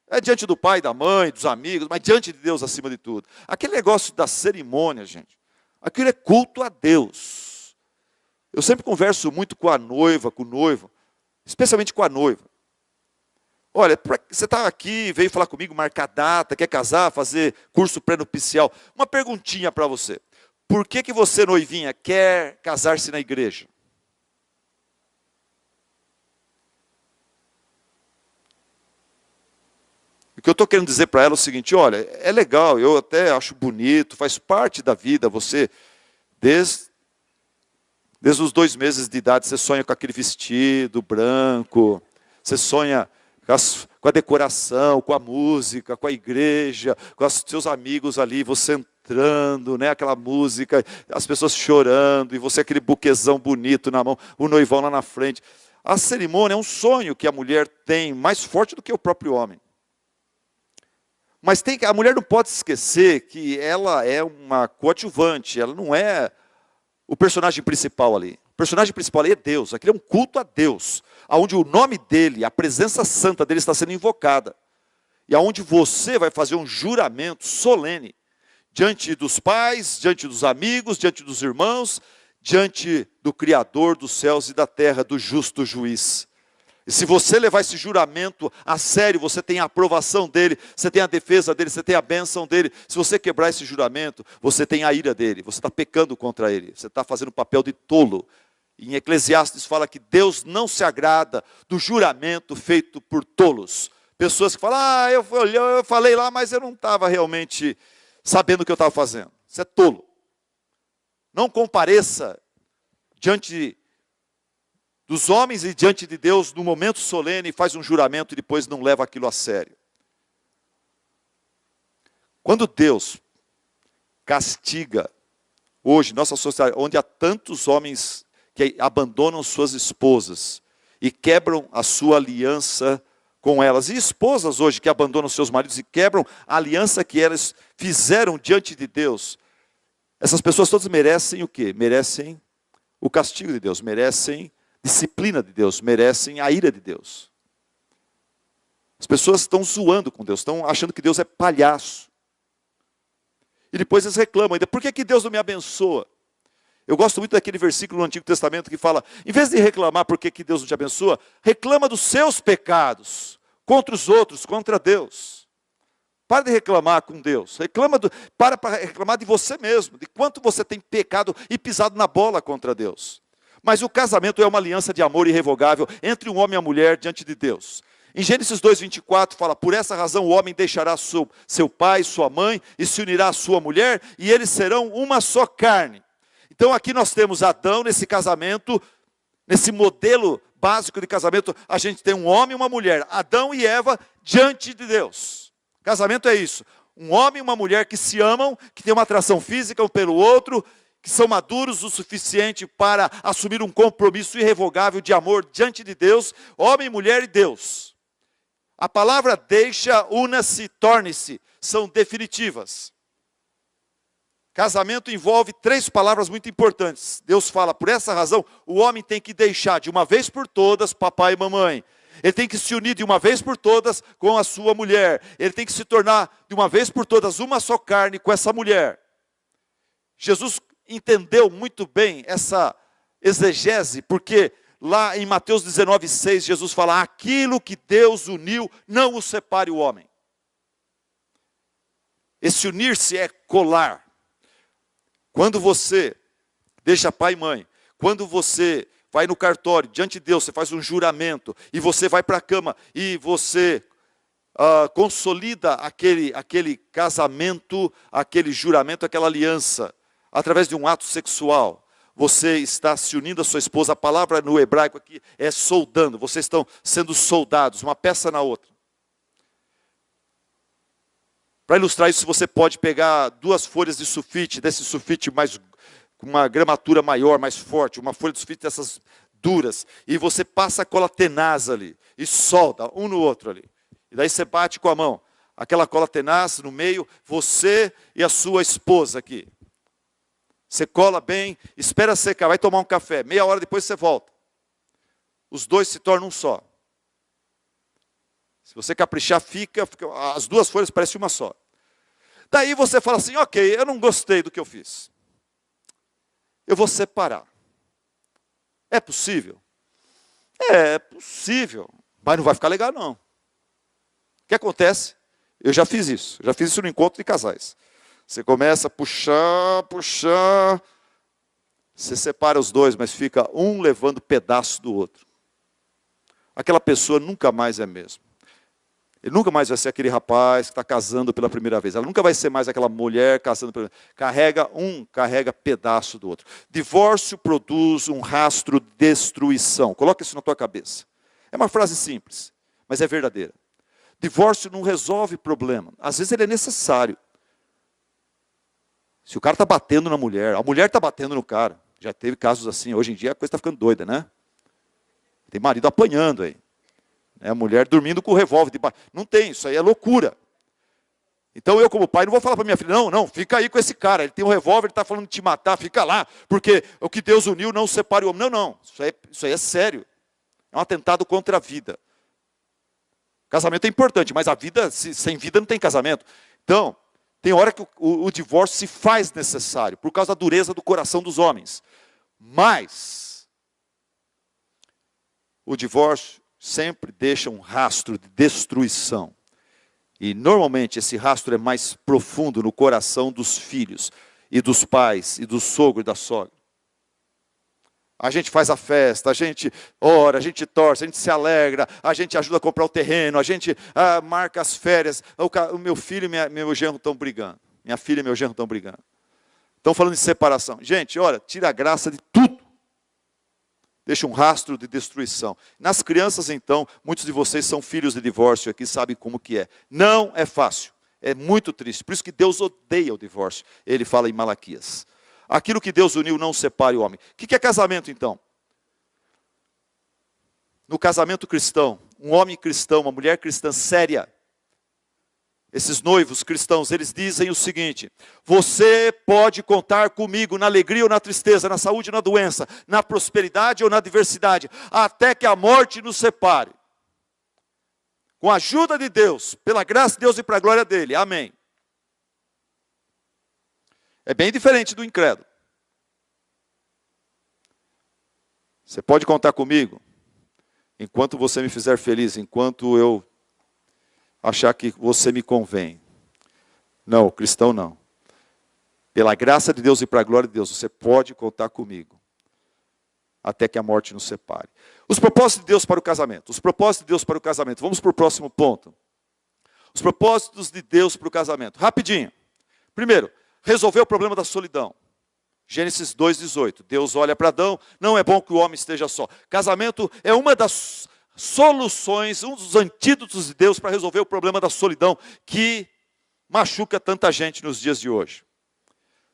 É diante do pai, da mãe, dos amigos, mas diante de Deus acima de tudo. Aquele negócio da cerimônia, gente, aquilo é culto a Deus. Eu sempre converso muito com a noiva, com o noivo, especialmente com a noiva. Olha, você está aqui, veio falar comigo, marcar data, quer casar, fazer curso pré-nupcial. Uma perguntinha para você. Por que você, noivinha, quer casar-se na igreja? O que eu estou querendo dizer para ela é o seguinte, olha, é legal, eu até acho bonito, faz parte da vida, você, desde os 2 meses de idade, você sonha com aquele vestido branco, você sonha com a decoração, com a música, com a igreja, com os seus amigos ali, você entrando, né, aquela música, as pessoas chorando, e você aquele buquezão bonito na mão, o noivão lá na frente. A cerimônia é um sonho que a mulher tem, mais forte do que o próprio homem. Mas a mulher não pode esquecer que ela é uma coadjuvante, ela não é o personagem principal ali. O personagem principal ali é Deus, aquele é um culto a Deus, onde o nome dele, a presença santa dele está sendo invocada. E aonde você vai fazer um juramento solene, diante dos pais, diante dos amigos, diante dos irmãos, diante do Criador dos céus e da terra, do justo juiz. E se você levar esse juramento a sério, você tem a aprovação dele, você tem a defesa dele, você tem a bênção dele. Se você quebrar esse juramento, você tem a ira dele, você está pecando contra ele, você está fazendo o papel de tolo. Em Eclesiastes fala que Deus não se agrada do juramento feito por tolos. Pessoas que falam, eu falei lá, mas eu não estava realmente sabendo o que eu estava fazendo. Isso é tolo. Não compareça diante dos homens e diante de Deus no momento solene, faz um juramento e depois não leva aquilo a sério. Quando Deus castiga, hoje, nossa sociedade, onde há tantos homens que abandonam suas esposas e quebram a sua aliança com elas, e esposas hoje que abandonam seus maridos e quebram a aliança que elas fizeram diante de Deus, essas pessoas todas merecem o quê? Merecem o castigo de Deus, merecem disciplina de Deus, merecem a ira de Deus. As pessoas estão zoando com Deus, estão achando que Deus é palhaço. E depois eles reclamam ainda, por que Deus não me abençoa? Eu gosto muito daquele versículo no Antigo Testamento que fala, em vez de reclamar por que Deus não te abençoa, reclama dos seus pecados, contra os outros, contra Deus. Para de reclamar com Deus, para reclamar de você mesmo, de quanto você tem pecado e pisado na bola contra Deus. Mas o casamento é uma aliança de amor irrevogável entre um homem e a mulher diante de Deus. Em Gênesis 2:24 fala, por essa razão o homem deixará seu pai, sua mãe, e se unirá à sua mulher, e eles serão uma só carne. Então aqui nós temos Adão nesse casamento, nesse modelo básico de casamento, a gente tem um homem e uma mulher, Adão e Eva diante de Deus. Casamento é isso, um homem e uma mulher que se amam, que têm uma atração física um pelo outro, que são maduros o suficiente para assumir um compromisso irrevogável de amor diante de Deus, homem, mulher e Deus. A palavra deixa, una-se, torne-se, são definitivas. Casamento envolve 3 palavras muito importantes. Deus fala, por essa razão, o homem tem que deixar de uma vez por todas papai e mamãe. Ele tem que se unir de uma vez por todas com a sua mulher. Ele tem que se tornar de uma vez por todas uma só carne com essa mulher. Jesus entendeu muito bem essa exegese, porque lá em Mateus 19:6, Jesus fala, aquilo que Deus uniu, não o separe o homem. Esse unir-se é colar. Quando você deixa pai e mãe, quando você vai no cartório, diante de Deus, você faz um juramento, e você vai para a cama, e você consolida aquele casamento, aquele juramento, aquela aliança, através de um ato sexual. Você está se unindo à sua esposa, a palavra no hebraico aqui é soldando, vocês estão sendo soldados, uma peça na outra. Para ilustrar isso, você pode pegar 2 folhas de sulfite, desse sulfite com uma gramatura maior, mais forte, uma folha de sulfite dessas duras, e você passa a cola tenaz ali, e solda um no outro ali. E daí você bate com a mão, aquela cola tenaz no meio, você e a sua esposa aqui. Você cola bem, espera secar, vai tomar um café, meia hora depois você volta. Os dois se tornam um só. Se você caprichar, as 2 folhas parecem uma só. Daí você fala assim, ok, eu não gostei do que eu fiz. Eu vou separar. É possível? É possível, mas não vai ficar legal não. O que acontece? Eu já fiz isso no encontro de casais. Você começa a puxar, você separa os dois, mas fica um levando pedaço do outro. Aquela pessoa nunca mais é mesmo. Ele nunca mais vai ser aquele rapaz que está casando pela primeira vez. Ela nunca vai ser mais aquela mulher casando pela primeira vez. Carrega pedaço do outro. Divórcio produz um rastro de destruição. Coloca isso na tua cabeça. É uma frase simples, mas é verdadeira. Divórcio não resolve problema. Às vezes ele é necessário. Se o cara está batendo na mulher, a mulher está batendo no cara. Já teve casos assim, hoje em dia a coisa está ficando doida, né? Tem marido apanhando aí. A mulher dormindo com o revólver. Não tem, isso aí é loucura. Então eu como pai não vou falar para minha filha, não, fica aí com esse cara, ele tem um revólver, ele está falando de te matar, fica lá, porque o que Deus uniu não separe o homem. Não, isso aí é sério. É um atentado contra a vida. Casamento é importante, mas a vida, sem vida não tem casamento. Então, tem hora que o divórcio se faz necessário, por causa da dureza do coração dos homens. Mas, o divórcio sempre deixa um rastro de destruição. E, normalmente, esse rastro é mais profundo no coração dos filhos, e dos pais, e do sogro e da sogra. A gente faz a festa, a gente ora, a gente torce, a gente se alegra, a gente ajuda a comprar o terreno, a gente marca as férias. O meu filho e meu genro estão brigando. Minha filha e meu genro estão brigando. Estão falando de separação. Gente, olha, tira a graça de tudo. Deixa um rastro de destruição. Nas crianças, então, muitos de vocês são filhos de divórcio aqui, sabem como que é. Não é fácil, é muito triste. Por isso que Deus odeia o divórcio. Ele fala em Malaquias. Aquilo que Deus uniu não separe o homem. O que é casamento, então? No casamento cristão, um homem cristão, uma mulher cristã séria, esses noivos cristãos, eles dizem o seguinte: você pode contar comigo na alegria ou na tristeza, na saúde ou na doença, na prosperidade ou na adversidade, até que a morte nos separe. Com a ajuda de Deus, pela graça de Deus e para a glória dele. Amém. É bem diferente do incrédulo. Você pode contar comigo, enquanto você me fizer feliz, enquanto eu achar que você me convém. Não, cristão não. Pela graça de Deus e para a glória de Deus, você pode contar comigo, até que a morte nos separe. Os propósitos de Deus para o casamento. Os propósitos de Deus para o casamento. Vamos para o próximo ponto. Os propósitos de Deus para o casamento. Rapidinho. Primeiro, resolver o problema da solidão. Gênesis 2,18. Deus olha para Adão, não é bom que o homem esteja só. Casamento é uma das soluções, um dos antídotos de Deus para resolver o problema da solidão que machuca tanta gente nos dias de hoje.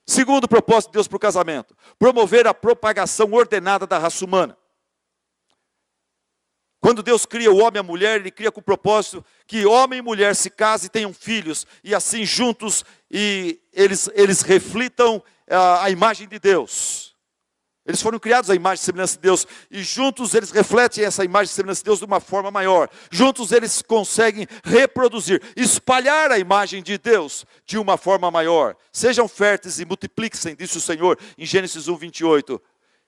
Segundo propósito de Deus para o casamento, promover a propagação ordenada da raça humana. Quando Deus cria o homem e a mulher, Ele cria com o propósito que homem e mulher se casem e tenham filhos, e assim juntos, e eles reflitam a imagem de Deus. Eles foram criados à imagem e semelhança de Deus, e juntos eles refletem essa imagem e semelhança de Deus de uma forma maior. Juntos eles conseguem reproduzir, espalhar a imagem de Deus de uma forma maior. Sejam férteis e multipliquem, disse o Senhor em Gênesis 1:28.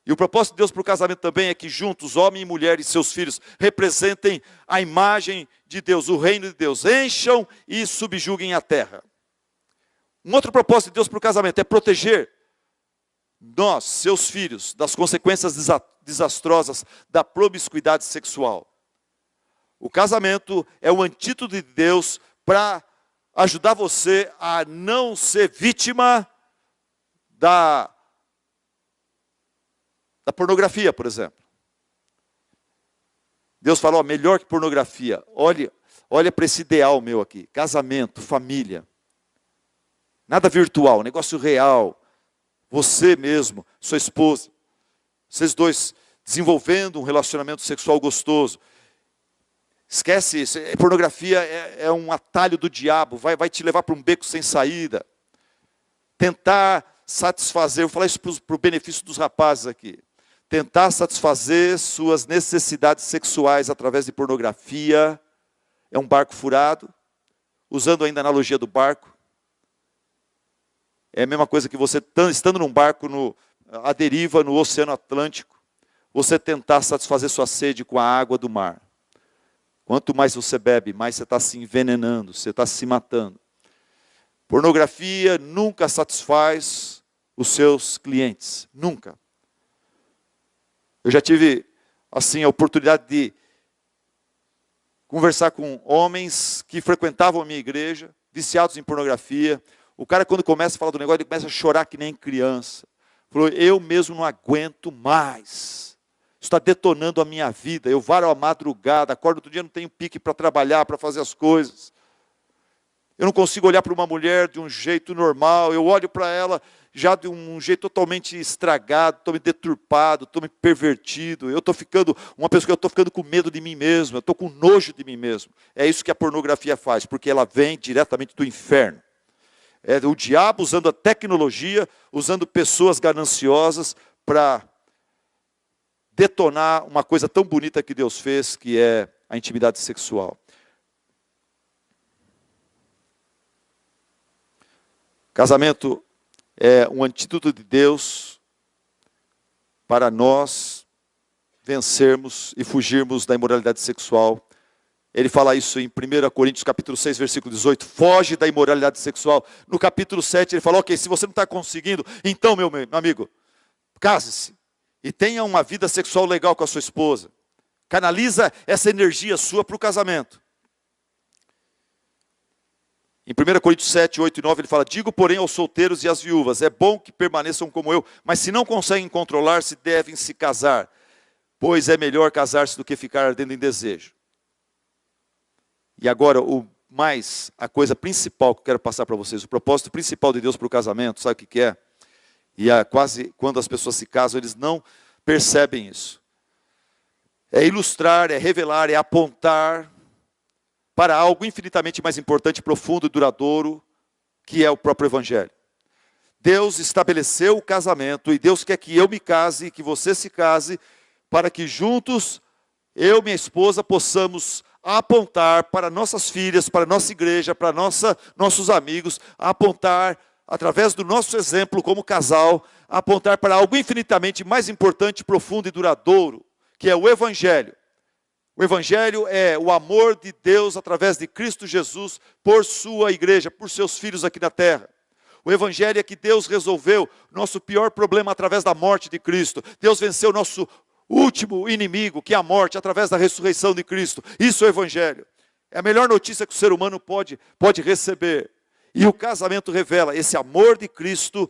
E o propósito de Deus para o casamento também é que juntos, homem e mulher e seus filhos, representem a imagem de Deus, o reino de Deus. Encham e subjuguem a terra. Um outro propósito de Deus para o casamento é proteger nós, seus filhos, das consequências desastrosas da promiscuidade sexual. O casamento é o antídoto de Deus para ajudar você a não ser vítima da pornografia, por exemplo. Deus falou, melhor que pornografia. Olha para esse ideal meu aqui. Casamento, família. Nada virtual, negócio real. Você mesmo, sua esposa. Vocês dois desenvolvendo um relacionamento sexual gostoso. Esquece isso. Pornografia é um atalho do diabo. Vai te levar para um beco sem saída. Tentar satisfazer, eu vou falar isso para o benefício dos rapazes aqui. Tentar satisfazer suas necessidades sexuais através de pornografia é um barco furado. Usando ainda a analogia do barco. É a mesma coisa que você, estando num barco à deriva no Oceano Atlântico, você tentar satisfazer sua sede com a água do mar. Quanto mais você bebe, mais você está se envenenando, você está se matando. Pornografia nunca satisfaz os seus clientes, nunca. Eu já tive assim a oportunidade de conversar com homens que frequentavam a minha igreja, viciados em pornografia. O cara, quando começa a falar do negócio, ele começa a chorar que nem criança. Falou, eu mesmo não aguento mais. Isso está detonando a minha vida. Eu varo a madrugada, acordo outro dia, não tenho pique para trabalhar, para fazer as coisas. Eu não consigo olhar para uma mulher de um jeito normal. Eu olho para ela já de um jeito totalmente estragado, totalmente deturpado, totalmente pervertido. Eu estou ficando uma pessoa que eu estou ficando com medo de mim mesmo. Eu estou com nojo de mim mesmo. É isso que a pornografia faz, porque ela vem diretamente do inferno. É o diabo usando a tecnologia, usando pessoas gananciosas para detonar uma coisa tão bonita que Deus fez, que é a intimidade sexual. Casamento é um antídoto de Deus para nós vencermos e fugirmos da imoralidade sexual. Ele fala isso em 1 Coríntios capítulo 6, versículo 18. Foge da imoralidade sexual. No capítulo 7 ele fala, ok, se você não está conseguindo, então meu amigo, case-se. E tenha uma vida sexual legal com a sua esposa. Canaliza essa energia sua para o casamento. Em 1 Coríntios 7, 8 e 9 ele fala, digo porém aos solteiros e às viúvas, é bom que permaneçam como eu, mas se não conseguem controlar-se, devem se casar. Pois é melhor casar-se do que ficar ardendo em desejo. E agora, a coisa principal que eu quero passar para vocês, o propósito principal de Deus para o casamento, sabe o que é? E quase quando as pessoas se casam, eles não percebem isso. É ilustrar, é revelar, é apontar para algo infinitamente mais importante, profundo e duradouro, que é o próprio Evangelho. Deus estabeleceu o casamento e Deus quer que eu me case e que você se case, para que juntos, eu e minha esposa, possamos apontar para nossas filhas, para nossa igreja, para nossos amigos, apontar através do nosso exemplo como casal, apontar para algo infinitamente mais importante, profundo e duradouro, que é o Evangelho. O Evangelho é o amor de Deus através de Cristo Jesus por sua igreja, por seus filhos aqui na terra. O Evangelho é que Deus resolveu nosso pior problema através da morte de Cristo. Deus venceu nosso último inimigo, que é a morte, através da ressurreição de Cristo. Isso é o Evangelho. É a melhor notícia que o ser humano pode receber. E o casamento revela esse amor de Cristo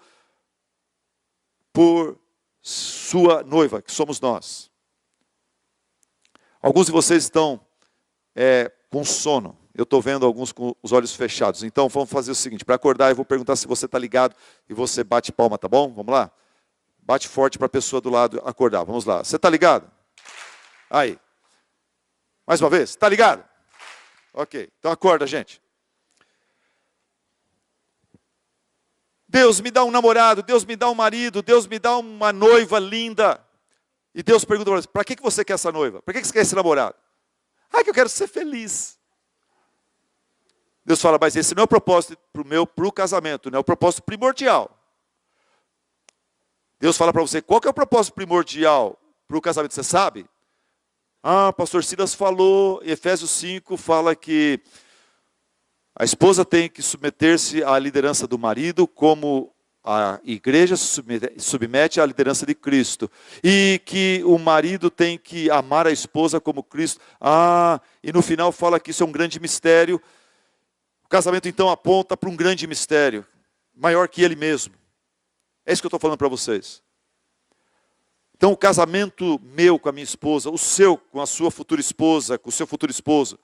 por sua noiva, que somos nós. Alguns de vocês estão com sono. Eu estou vendo alguns com os olhos fechados. Então vamos fazer o seguinte, para acordar eu vou perguntar se você está ligado e você bate palma, tá bom? Vamos lá? Bate forte para a pessoa do lado acordar. Vamos lá. Você está ligado? Aí. Mais uma vez. Está ligado? Ok. Então acorda, gente. Deus me dá um namorado, Deus me dá um marido, Deus me dá uma noiva linda. E Deus pergunta para você, para que você quer essa noiva? Para que você quer esse namorado? Ah, que eu quero ser feliz. Deus fala, mas esse não é o propósito para o casamento, não é o propósito primordial. Deus fala para você, qual que é o propósito primordial para o casamento? Você sabe? Ah, pastor Silas falou, Efésios 5 fala que a esposa tem que submeter-se à liderança do marido como a igreja se submete à liderança de Cristo. E que o marido tem que amar a esposa como Cristo. E no final fala que isso é um grande mistério. O casamento então aponta para um grande mistério, maior que ele mesmo. É isso que eu estou falando para vocês. Então o casamento meu com a minha esposa, o seu com a sua futura esposa, com o seu futuro esposo,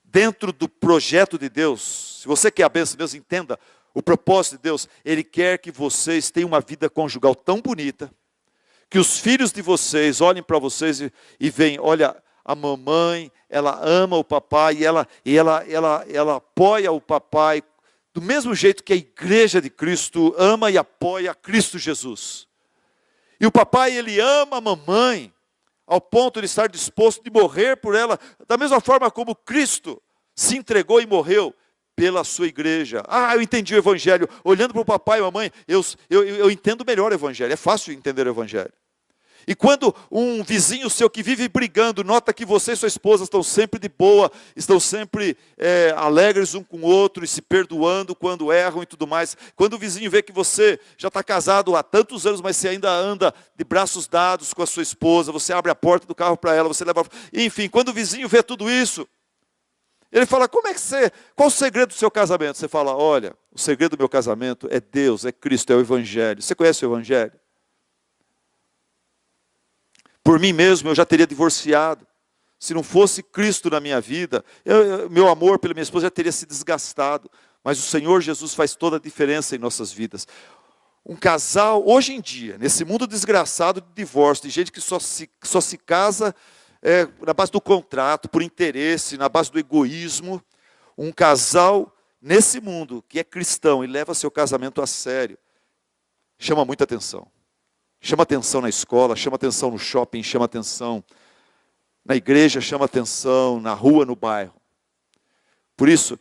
dentro do projeto de Deus, se você quer a bênção de Deus, entenda, o propósito de Deus, Ele quer que vocês tenham uma vida conjugal tão bonita, que os filhos de vocês olhem para vocês e veem, olha, a mamãe, ela ama o papai, e ela apoia o papai, do mesmo jeito que a igreja de Cristo ama e apoia Cristo Jesus. E o papai, ele ama a mamãe, ao ponto de estar disposto de morrer por ela, da mesma forma como Cristo se entregou e morreu pela sua igreja. Eu entendi o evangelho. Olhando para o papai e a mamãe, eu entendo melhor o evangelho. É fácil entender o evangelho. E quando um vizinho seu que vive brigando, nota que você e sua esposa estão sempre de boa, estão sempre alegres um com o outro e se perdoando quando erram e tudo mais. Quando o vizinho vê que você já está casado há tantos anos, mas você ainda anda de braços dados com a sua esposa, você abre a porta do carro para ela, você leva... Enfim, quando o vizinho vê tudo isso, ele fala, qual o segredo do seu casamento? Você fala, olha, o segredo do meu casamento é Deus, é Cristo, é o Evangelho. Você conhece o Evangelho? Por mim mesmo, eu já teria divorciado. Se não fosse Cristo na minha vida, meu amor pela minha esposa já teria se desgastado. Mas o Senhor Jesus faz toda a diferença em nossas vidas. Um casal, hoje em dia, nesse mundo desgraçado de divórcio, de gente que só se casa na base do contrato, por interesse, na base do egoísmo, um casal nesse mundo que é cristão e leva seu casamento a sério, chama muita atenção. Chama atenção na escola, chama atenção no shopping, chama atenção na igreja, chama atenção na rua, no bairro. Por isso,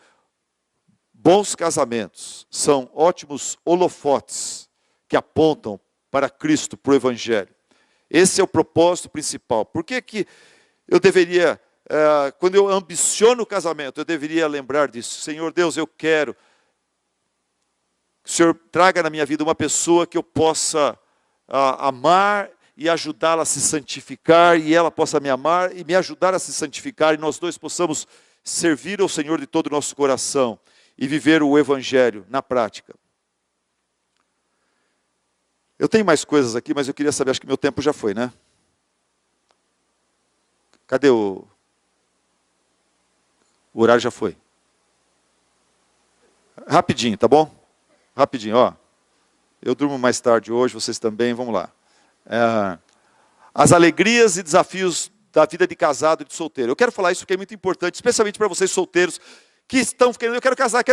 bons casamentos são ótimos holofotes que apontam para Cristo, para o Evangelho. Esse é o propósito principal. Por que eu deveria, quando eu ambiciono o casamento, eu deveria lembrar disso? Senhor Deus, eu quero que o Senhor traga na minha vida uma pessoa que eu possa amar e ajudá-la a se santificar, e ela possa me amar e me ajudar a se santificar, e nós dois possamos servir ao Senhor de todo o nosso coração e viver o Evangelho na prática. Eu tenho mais coisas aqui, mas eu queria saber, acho que meu tempo já foi, né? Cadê o horário? Já foi. Rapidinho, tá bom? Rapidinho, ó. Eu durmo mais tarde hoje, vocês também, vamos lá. As alegrias e desafios da vida de casado e de solteiro. Eu quero falar isso porque é muito importante, especialmente para vocês solteiros que estão querendo, eu quero casar.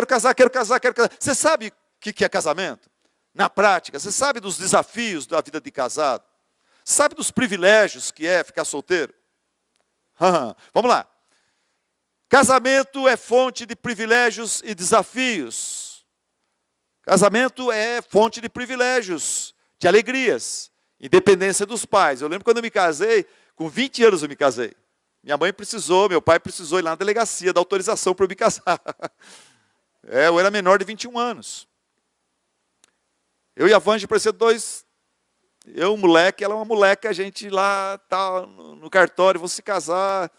Você sabe o que é casamento? Na prática, você sabe dos desafios da vida de casado? Sabe dos privilégios que é ficar solteiro? Vamos lá. Casamento é fonte de privilégios e desafios. Casamento é fonte de privilégios, de alegrias, independência dos pais. Eu lembro quando eu me casei, com 20 anos eu me casei. Minha mãe precisou, meu pai precisou ir lá na delegacia dar autorização para eu me casar. Eu era menor de 21 anos. Eu e a Vange parecia dois... Eu, moleque, ela é uma moleca, a gente lá tá no cartório, vamos se casar.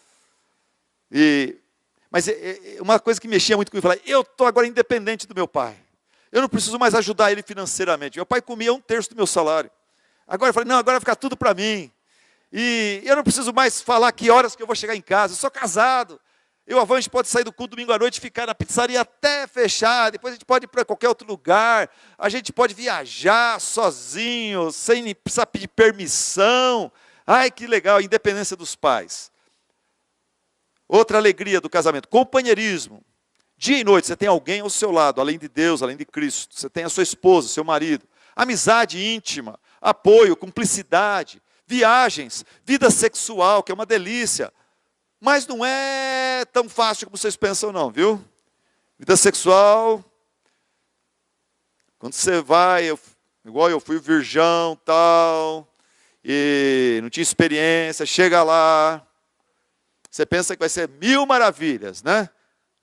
Mas uma coisa que mexia muito comigo, eu estou agora independente do meu pai. Eu não preciso mais ajudar ele financeiramente. Meu pai comia 1/3 do meu salário. Agora eu falei, não, agora vai ficar tudo para mim. E eu não preciso mais falar que horas que eu vou chegar em casa. Eu sou casado. Eu, a Vange, pode sair do culto domingo à noite e ficar na pizzaria até fechar. Depois a gente pode ir para qualquer outro lugar. A gente pode viajar sozinho, sem precisar pedir permissão. Ai, que legal, a independência dos pais. Outra alegria do casamento, companheirismo. Dia e noite, você tem alguém ao seu lado, além de Deus, além de Cristo. Você tem a sua esposa, seu marido. Amizade íntima, apoio, cumplicidade, viagens, vida sexual, que é uma delícia. Mas não é tão fácil como vocês pensam não, viu? Vida sexual, quando você vai, igual eu fui virgão, tal, e não tinha experiência, chega lá, você pensa que vai ser 1000 maravilhas, né?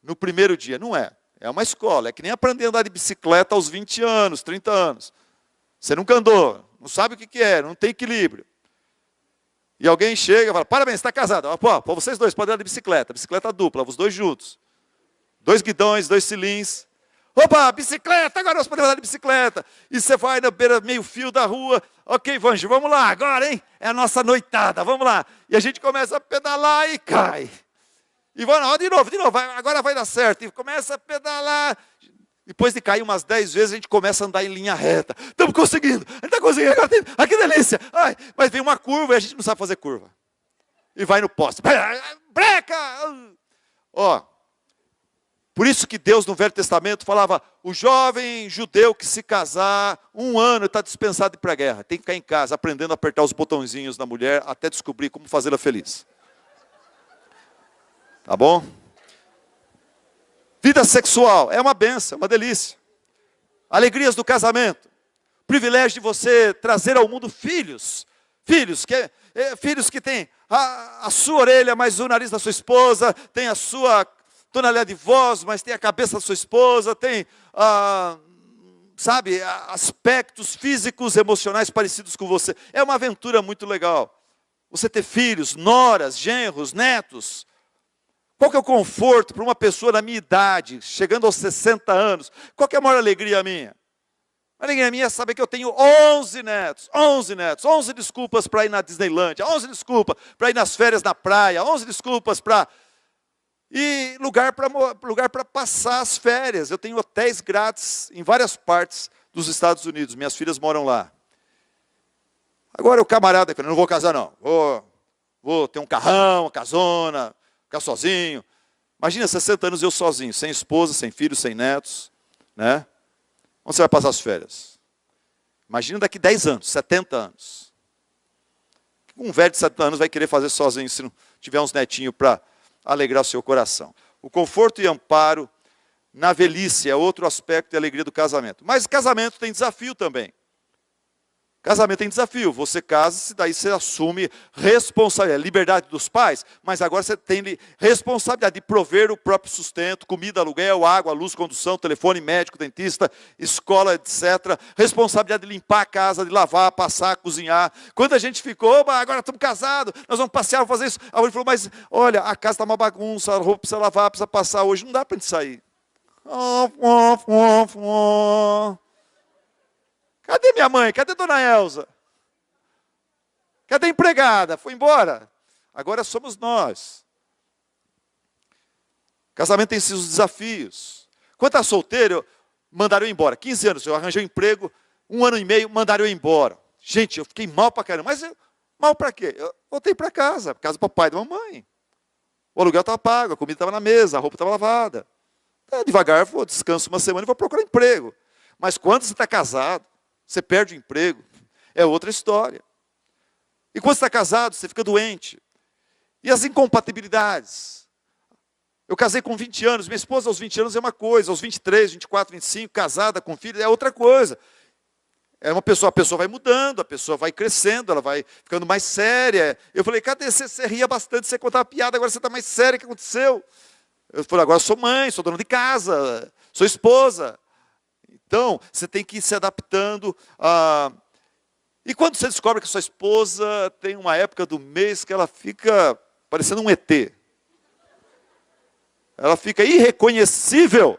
No primeiro dia, não é. É uma escola. É que nem aprender a andar de bicicleta aos 20 anos, 30 anos. Você nunca andou, não sabe o que é, não tem equilíbrio. E alguém chega e fala, parabéns, você está casado. Pô, vocês dois podem andar de bicicleta, bicicleta dupla, os dois juntos. 2 guidões, 2 cilindros. Opa, bicicleta, agora nós podemos andar de bicicleta. E você vai na beira, meio fio da rua. Ok, Vange, vamos lá, agora, hein? É a nossa noitada, vamos lá. E a gente começa a pedalar e cai. E vai, ó, de novo, agora vai dar certo. E começa a pedalar. Depois de cair umas 10 vezes, a gente começa a andar em linha reta. Estamos conseguindo, a gente está conseguindo. Ah, que delícia. Ai, mas vem uma curva e a gente não sabe fazer curva. E vai no poste. Breca! Ó, por isso que Deus no Velho Testamento falava, o jovem judeu que se casar, 1 ano está dispensado de ir para a guerra. Tem que ficar em casa, aprendendo a apertar os botõezinhos da mulher, até descobrir como fazê-la feliz. Tá bom? Vida sexual é uma benção, é uma delícia. Alegrias do casamento. Privilégio de você trazer ao mundo filhos. Filhos que têm a sua orelha, mas o nariz da sua esposa, tem a sua tonalidade de voz, mas tem a cabeça da sua esposa, tem, aspectos físicos, emocionais parecidos com você. É uma aventura muito legal. Você ter filhos, noras, genros, netos. Qual que é o conforto para uma pessoa da minha idade, chegando aos 60 anos? Qual que é a maior alegria minha? A alegria minha é saber que eu tenho 11 netos, 11 desculpas para ir na Disneylândia, 11 desculpas para ir nas férias na praia, 11 desculpas para... E lugar para passar as férias. Eu tenho hotéis grátis em várias partes dos Estados Unidos, minhas filhas moram lá. Agora o camarada, eu não vou casar não, vou ter um carrão, uma casona... Ficar sozinho. Imagina 60 anos eu sozinho, sem esposa, sem filhos, sem netos. Né? Onde você vai passar as férias? Imagina daqui 10 anos, 70 anos. Um velho de 70 anos vai querer fazer sozinho se não tiver uns netinhos para alegrar o seu coração. O conforto e amparo na velhice é outro aspecto de alegria do casamento. Mas casamento tem desafio também. Casamento tem desafio, você casa, daí você assume responsabilidade, liberdade dos pais, mas agora você tem responsabilidade de prover o próprio sustento, comida, aluguel, água, luz, condução, telefone, médico, dentista, escola, etc. Responsabilidade de limpar a casa, de lavar, passar, cozinhar. Quando a gente ficou, agora estamos casados, nós vamos passear, vamos fazer isso. A Rui falou, mas olha, a casa está uma bagunça, a roupa precisa lavar, precisa passar hoje, não dá para a gente sair. Cadê minha mãe? Cadê dona Elza? Cadê a empregada? Foi embora. Agora somos nós. Casamento tem seus desafios. Quando está solteiro, mandaram eu embora. 15 anos, eu arranjei um emprego, 1 ano e meio, mandaram eu embora. Gente, eu fiquei mal pra caramba. Mas mal para quê? Eu voltei para casa do papai e da mamãe. O aluguel estava pago, a comida estava na mesa, a roupa estava lavada. Devagar, vou descanso uma semana e vou procurar emprego. Mas quando você está casado, você perde o emprego, é outra história. E quando você está casado, você fica doente. E as incompatibilidades. Eu casei com 20 anos, minha esposa aos 20 anos é uma coisa, aos 23, 24, 25, casada com filho, é outra coisa. É a pessoa vai mudando, a pessoa vai crescendo, ela vai ficando mais séria. Eu falei, cadê você ria bastante, você contava piada, agora você está mais séria, o que aconteceu? Eu falei, agora eu sou mãe, sou dona de casa, sou esposa. Então, você tem que ir se adaptando. E quando você descobre que sua esposa tem uma época do mês que ela fica parecendo um ET. Ela fica irreconhecível.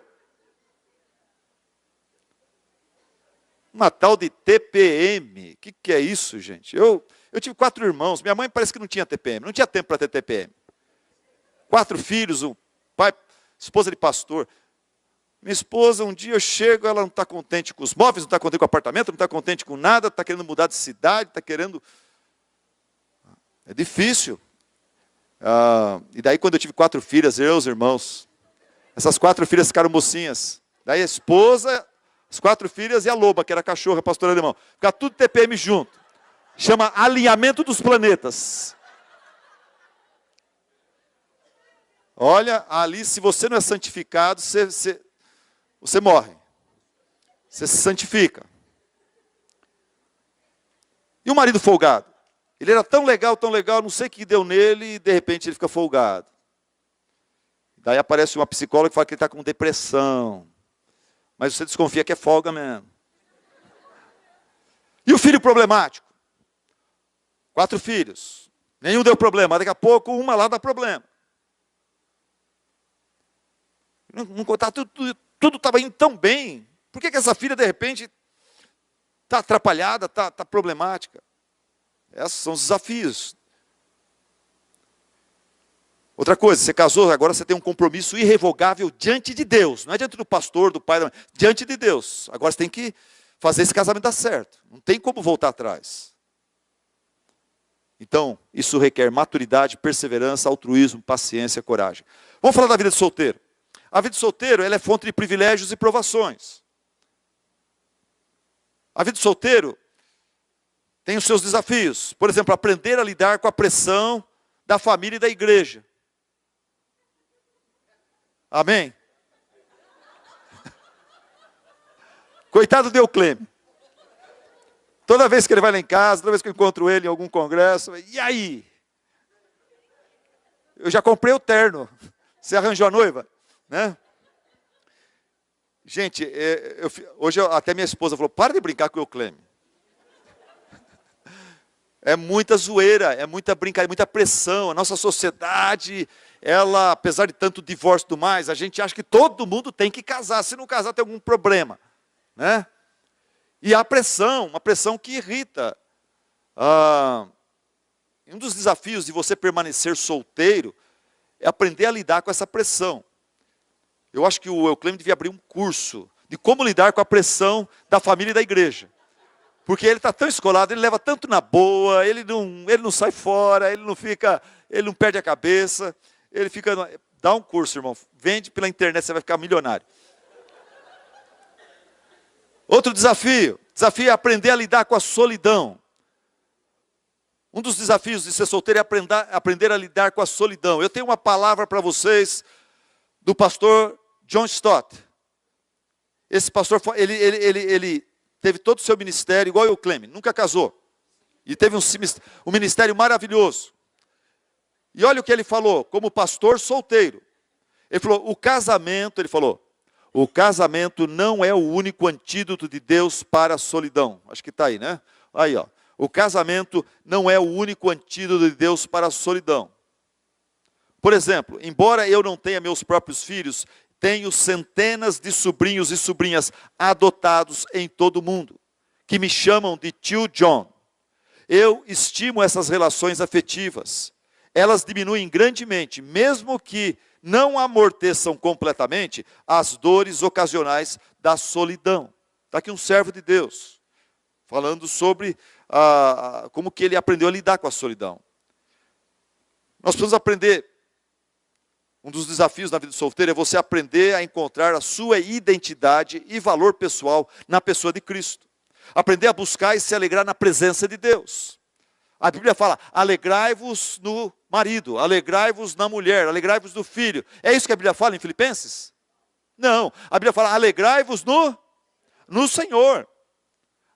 Uma tal de TPM. O que é isso, gente? Eu tive 4 irmãos. Minha mãe parece que não tinha TPM. Não tinha tempo para ter TPM. 4 filhos, um pai, esposa de pastor. Minha esposa, um dia eu chego, ela não está contente com os móveis, não está contente com o apartamento, não está contente com nada, está querendo mudar de cidade, está querendo... É difícil. E daí quando eu tive 4 filhas, eu e os irmãos, essas 4 filhas ficaram mocinhas. Daí a esposa, as 4 filhas e a loba, que era a cachorra, pastor alemão. Fica tudo TPM junto. Chama alinhamento dos planetas. Olha, ali se você não é santificado, você morre. Você se santifica. E o marido folgado? Ele era tão legal, não sei o que deu nele, e de repente ele fica folgado. Daí aparece uma psicóloga que fala que ele está com depressão. Mas você desconfia que é folga mesmo. E o filho problemático? 4 filhos. Nenhum deu problema. Daqui a pouco, uma lá dá problema. Tudo estava indo tão bem. Por que essa filha, de repente, está atrapalhada, está problemática? Esses são os desafios. Outra coisa, você casou, agora você tem um compromisso irrevogável diante de Deus. Não é diante do pastor, do pai, diante de Deus. Agora você tem que fazer esse casamento dar certo. Não tem como voltar atrás. Então, isso requer maturidade, perseverança, altruísmo, paciência, coragem. Vamos falar da vida de solteiro. A vida de solteiro, ela é fonte de privilégios e provações. A vida de solteiro tem os seus desafios. Por exemplo, aprender a lidar com a pressão da família e da igreja. Amém? Coitado do Euclêmio. Toda vez que ele vai lá em casa, toda vez que eu encontro ele em algum congresso, e aí? Eu já comprei o terno. Você arranjou a noiva? Né? Gente, hoje até minha esposa falou, para de brincar com o Euclêmio. É muita zoeira, é muita brincadeira, muita pressão. A nossa sociedade, ela, apesar de tanto divórcio e tudo mais, a gente acha que todo mundo tem que casar. Se não casar, tem algum problema. Né? E a pressão, uma pressão que irrita. Um dos desafios de você permanecer solteiro é aprender a lidar com essa pressão. Eu acho que o Euclêmio devia abrir um curso de como lidar com a pressão da família e da igreja. Porque ele está tão escolado, ele leva tanto na boa, ele não sai fora, ele não perde a cabeça, ele fica... Dá um curso, irmão, vende pela internet, você vai ficar milionário. Outro desafio é aprender a lidar com a solidão. Um dos desafios de ser solteiro é aprender a lidar com a solidão. Eu tenho uma palavra para vocês do pastor John Stott. Esse pastor, ele teve todo o seu ministério, igual eu, Cleme, nunca casou. E teve um ministério maravilhoso. E olha o que ele falou, como pastor solteiro. Ele falou, o casamento não é o único antídoto de Deus para a solidão. Acho que está aí, né? Aí, ó. O casamento não é o único antídoto de Deus para a solidão. Por exemplo, embora eu não tenha meus próprios filhos, tenho centenas de sobrinhos e sobrinhas adotados em todo o mundo, que me chamam de tio John. Eu estimo essas relações afetivas. Elas diminuem grandemente, mesmo que não amorteçam completamente as dores ocasionais da solidão. Está aqui um servo de Deus, falando sobre como que ele aprendeu a lidar com a solidão. Nós precisamos aprender. Um dos desafios na vida solteira é você aprender a encontrar a sua identidade e valor pessoal na pessoa de Cristo. Aprender a buscar e se alegrar na presença de Deus. A Bíblia fala, alegrai-vos no marido, alegrai-vos na mulher, alegrai-vos no filho. É isso que a Bíblia fala em Filipenses? Não, a Bíblia fala, alegrai-vos no Senhor.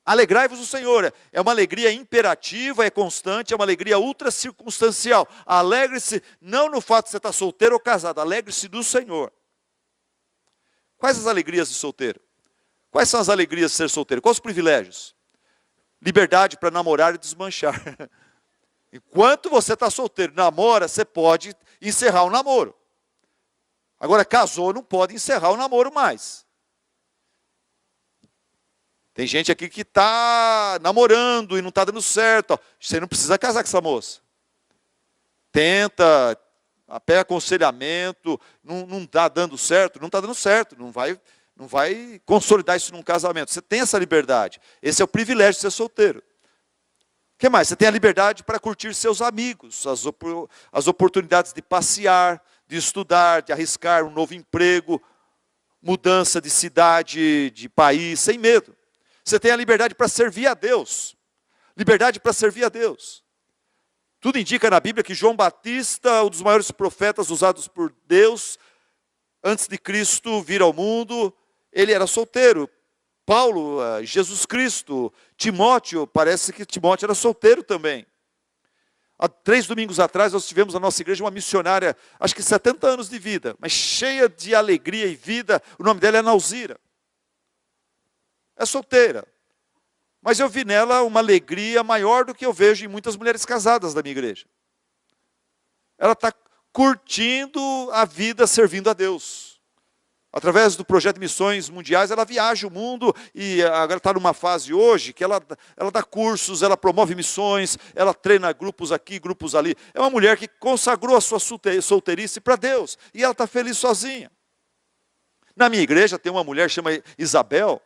Alegrai-vos no Senhor, é uma alegria imperativa, é constante, é uma alegria ultra circunstancial. Alegre-se não no fato de você estar solteiro ou casado, alegre-se do Senhor. Quais as alegrias de solteiro? Quais são as alegrias de ser solteiro? Quais os privilégios? Liberdade para namorar e desmanchar. Enquanto você está solteiro, namora, você pode encerrar o namoro. Agora, casou, não pode encerrar o namoro mais. Tem gente aqui que está namorando e não está dando certo. Ó. Você não precisa casar com essa moça. Tenta, pega aconselhamento, não está dando certo, não está dando certo. Não vai consolidar isso num casamento. Você tem essa liberdade. Esse é o privilégio de ser solteiro. O que mais? Você tem a liberdade para curtir seus amigos, as oportunidades de passear, de estudar, de arriscar um novo emprego, mudança de cidade, de país, sem medo. Você tem a liberdade para servir a Deus. Liberdade para servir a Deus. Tudo indica na Bíblia que João Batista, um dos maiores profetas usados por Deus, antes de Cristo vir ao mundo, ele era solteiro. Paulo, Jesus Cristo, Timóteo, parece que Timóteo era solteiro também. Há 3 domingos atrás, nós tivemos na nossa igreja uma missionária, acho que 70 anos de vida, mas cheia de alegria e vida. O nome dela é Nauzira. É solteira. Mas eu vi nela uma alegria maior do que eu vejo em muitas mulheres casadas da minha igreja. Ela está curtindo a vida servindo a Deus. Através do projeto de missões mundiais, ela viaja o mundo e agora está numa fase hoje que ela dá cursos, ela promove missões, ela treina grupos aqui, grupos ali. É uma mulher que consagrou a sua solteirice para Deus e ela está feliz sozinha. Na minha igreja tem uma mulher chamada Isabel.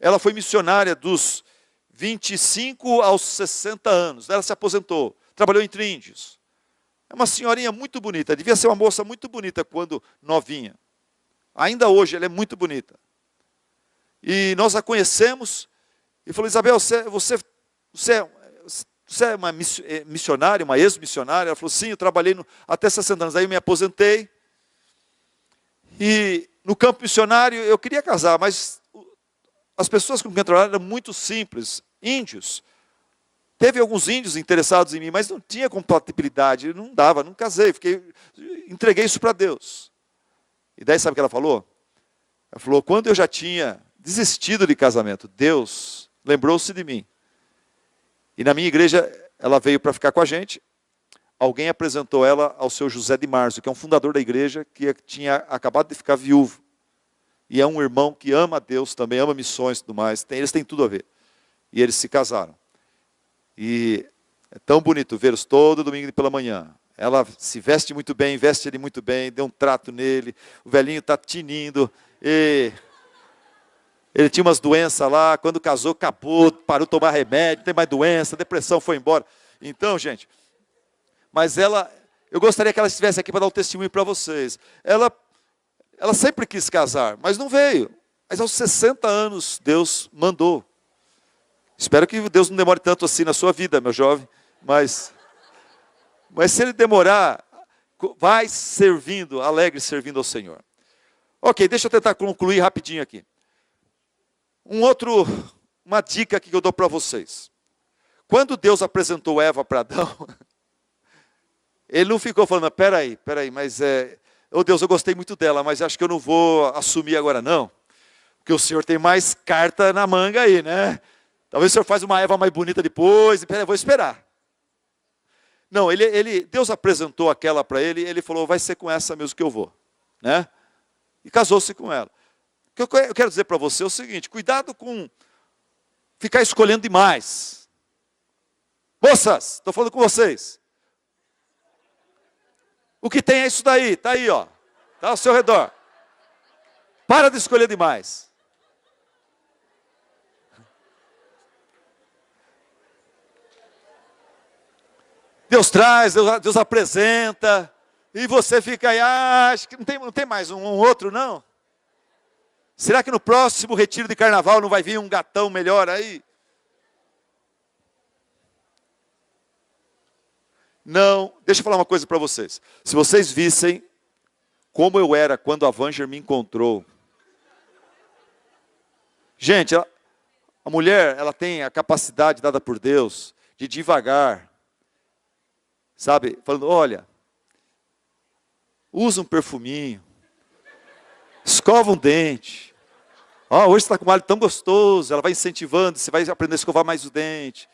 Ela foi missionária dos 25 aos 60 anos. Ela se aposentou, trabalhou entre índios. É uma senhorinha muito bonita, devia ser uma moça muito bonita quando novinha. Ainda hoje ela é muito bonita. E nós a conhecemos e falou: Isabel, você é uma missionária, uma ex-missionária? Ela falou: sim, eu trabalhei até 60 anos. Aí eu me aposentei. E no campo missionário eu queria casar, mas as pessoas com quem eu trabalhava eram muito simples, índios. Teve alguns índios interessados em mim, mas não tinha compatibilidade, não dava, não casei, entreguei isso para Deus. E daí sabe o que ela falou? Ela falou: quando eu já tinha desistido de casamento, Deus lembrou-se de mim. E na minha igreja, ela veio para ficar com a gente. Alguém apresentou ela ao seu José de Marzo, que é um fundador da igreja, que tinha acabado de ficar viúvo. E é um irmão que ama a Deus também, ama missões e tudo mais. Eles têm tudo a ver. E eles se casaram. E é tão bonito vê-los todo domingo pela manhã. Ela se veste muito bem, veste ele muito bem, deu um trato nele. O velhinho está tinindo. E ele tinha umas doenças lá. Quando casou, acabou, parou de tomar remédio, não tem mais doença, a depressão foi embora. Então, gente, mas eu gostaria que ela estivesse aqui para dar um testemunho para vocês. Ela sempre quis casar, mas não veio. Mas aos 60 anos, Deus mandou. Espero que Deus não demore tanto assim na sua vida, meu jovem. Mas se ele demorar, vai servindo, alegre servindo ao Senhor. Ok, deixa eu tentar concluir rapidinho aqui. Uma dica aqui que eu dou para vocês. Quando Deus apresentou Eva para Adão, ele não ficou falando: peraí, mas Deus, eu gostei muito dela, mas acho que eu não vou assumir agora não. Porque o Senhor tem mais carta na manga aí, né? Talvez o Senhor faz uma Eva mais bonita depois, eu vou esperar. Não, Deus apresentou aquela para ele, ele falou: vai ser com essa mesmo que eu vou. Né? E casou-se com ela. O que eu quero dizer para você é o seguinte: cuidado com ficar escolhendo demais. Moças, estou falando com vocês. O que tem é isso daí, está aí, ó. Está ao seu redor. Para de escolher demais. Deus traz, Deus apresenta, e você fica aí: acho que não tem mais um outro, não? Será que no próximo retiro de carnaval não vai vir um gatão melhor aí? Não, deixa eu falar uma coisa para vocês. Se vocês vissem como eu era quando a Vanger me encontrou. Gente, a mulher, ela tem a capacidade dada por Deus de devagar, sabe, falando: olha, usa um perfuminho, escova um dente. Hoje você está com um hálito tão gostoso. Ela vai incentivando, você vai aprender a escovar mais o dente.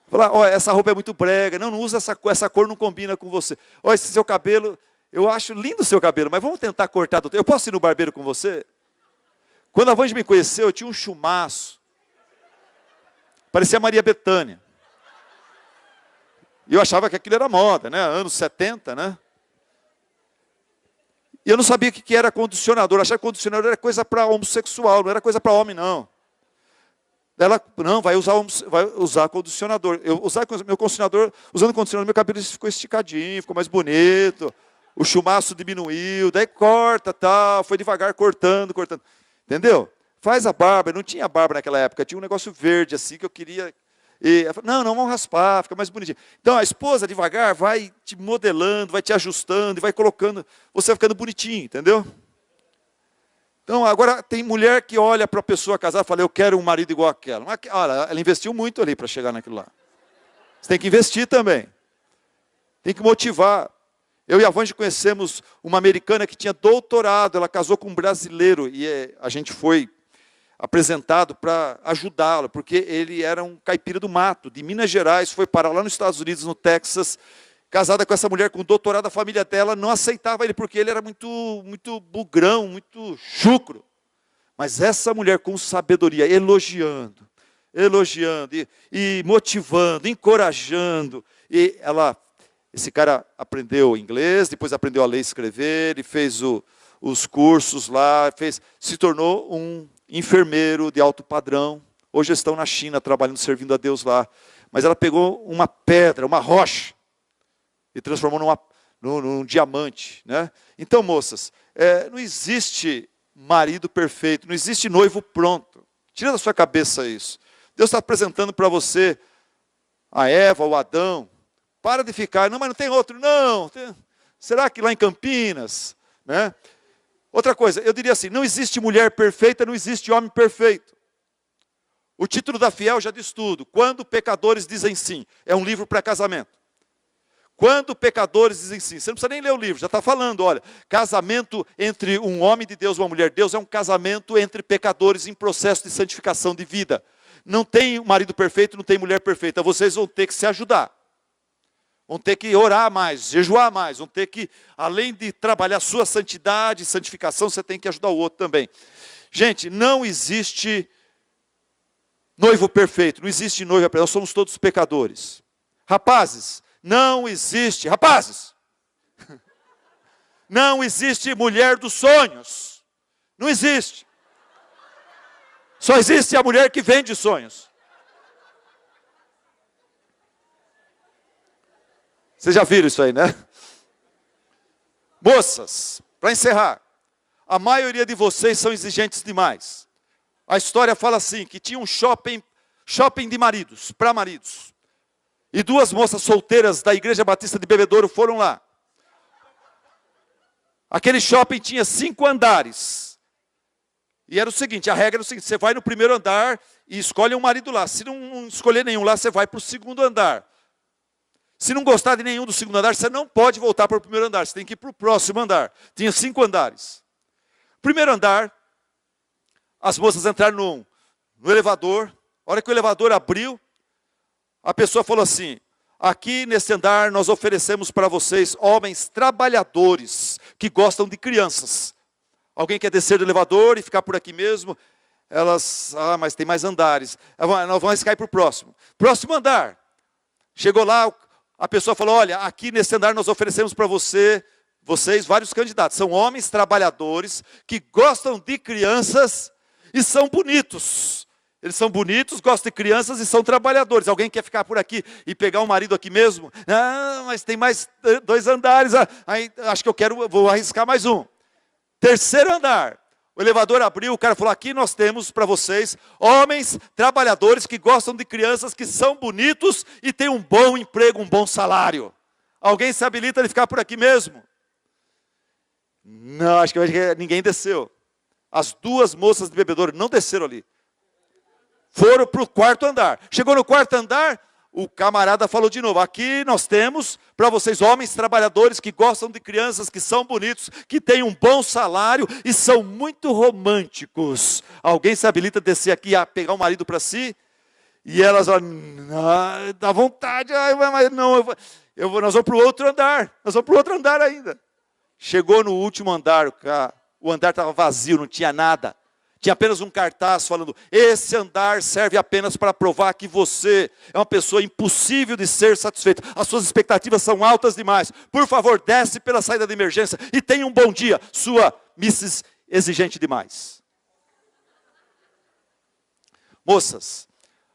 Fala: essa roupa é muito brega. Não usa essa cor, não combina com você. Esse seu cabelo, eu acho lindo o seu cabelo, mas vamos tentar cortar do teu. Eu posso ir no barbeiro com você? Quando a Vange me conheceu, eu tinha um chumaço. Parecia a Maria Bethânia. E eu achava que aquilo era moda, né? Anos 70, né? E eu não sabia o que era condicionador. Eu achava que condicionador era coisa para homossexual, não era coisa para homem, não. Ela, não, vai usar condicionador. Meu condicionador, usando condicionador, meu cabelo ficou esticadinho, ficou mais bonito. O chumaço diminuiu, daí corta, tal, foi devagar cortando. Entendeu? Faz a barba. Não tinha barba naquela época, tinha um negócio verde assim que eu queria. E ela falou: não, vamos raspar, fica mais bonitinho. Então a esposa devagar vai te modelando, vai te ajustando e vai colocando, você vai ficando bonitinho, entendeu? Então agora tem mulher que olha para a pessoa casar e fala: eu quero um marido igual àquela. Olha, ela investiu muito ali para chegar naquilo lá. Você tem que investir também. Tem que motivar. Eu e a Vange conhecemos uma americana que tinha doutorado, ela casou com um brasileiro, e a gente foi apresentado para ajudá-lo, porque ele era um caipira do mato, de Minas Gerais, foi parar lá nos Estados Unidos, no Texas, casada com essa mulher com doutorado, a família dela não aceitava ele, porque ele era muito bugrão, muito chucro. Mas essa mulher com sabedoria, elogiando e motivando, encorajando, e esse cara aprendeu inglês, depois aprendeu a ler e escrever, ele fez os cursos lá, se tornou um enfermeiro de alto padrão. Hoje estão na China trabalhando, servindo a Deus lá. Mas ela pegou uma pedra, uma rocha, e transformou num diamante, né? Então, moças, não existe marido perfeito, não existe noivo pronto. Tira da sua cabeça isso. Deus está apresentando para você a Eva, o Adão. Para de ficar, não, mas não tem outro, não. Será que lá em Campinas, né? Outra coisa, eu diria assim, não existe mulher perfeita, não existe homem perfeito. O título da Fiel já diz tudo. Quando pecadores dizem sim, é um livro para casamento. Quando pecadores dizem sim, você não precisa nem ler o livro, já está falando, olha, casamento entre um homem de Deus e uma mulher de Deus é um casamento entre pecadores em processo de santificação de vida. Não tem marido perfeito, não tem mulher perfeita, vocês vão ter que se ajudar. Vão ter que orar mais, jejuar mais, vão ter que, além de trabalhar sua santidade, santificação, você tem que ajudar o outro também. Gente, não existe noivo perfeito, não existe noiva perfeita, nós somos todos pecadores. Rapazes, não existe mulher dos sonhos, não existe. Só existe a mulher que vende sonhos. Vocês já viram isso aí, né? Moças, para encerrar, a maioria de vocês são exigentes demais. A história fala assim, que tinha um shopping de maridos, para maridos. E duas moças solteiras da Igreja Batista de Bebedouro foram lá. Aquele shopping tinha 5 andares. E era o seguinte, a regra era o seguinte, você vai no primeiro andar e escolhe um marido lá. Se não escolher nenhum lá, você vai para o segundo andar. Se não gostar de nenhum do segundo andar, você não pode voltar para o primeiro andar, você tem que ir para o próximo andar. Tinha 5 andares. Primeiro andar, as moças entraram no elevador. A hora que o elevador abriu, a pessoa falou assim, aqui nesse andar nós oferecemos para vocês homens trabalhadores que gostam de crianças. Alguém quer descer do elevador e ficar por aqui mesmo? Elas, mas tem mais andares. Nós vamos cair para o próximo. Próximo andar. Chegou lá, a pessoa falou, olha, aqui nesse andar nós oferecemos para vocês vários candidatos. São homens trabalhadores que gostam de crianças e são bonitos. Eles são bonitos, gostam de crianças e são trabalhadores. Alguém quer ficar por aqui e pegar um marido aqui mesmo? Ah, mas tem mais 2 andares. Aí, acho que vou arriscar mais um. Terceiro andar. O elevador abriu, o cara falou, aqui nós temos para vocês homens trabalhadores que gostam de crianças, que são bonitos e têm um bom emprego, um bom salário. Alguém se habilita a ficar por aqui mesmo? Não, acho que ninguém desceu. As 2 moças de Bebedouro não desceram ali. Foram para o 4º andar. Chegou no 4º andar, o camarada falou de novo, aqui nós temos para vocês homens trabalhadores que gostam de crianças, que são bonitos, que têm um bom salário e são muito românticos. Alguém se habilita a descer aqui a pegar um marido para si? E elas falam, dá vontade, mas não, nós vamos para o outro andar, nós vamos para o outro andar ainda. Chegou no último andar, o andar estava vazio, não tinha nada. Tinha apenas um cartaz falando, esse andar serve apenas para provar que você é uma pessoa impossível de ser satisfeita. As suas expectativas são altas demais. Por favor, desce pela saída de emergência e tenha um bom dia, sua Mrs. Exigente demais. Moças,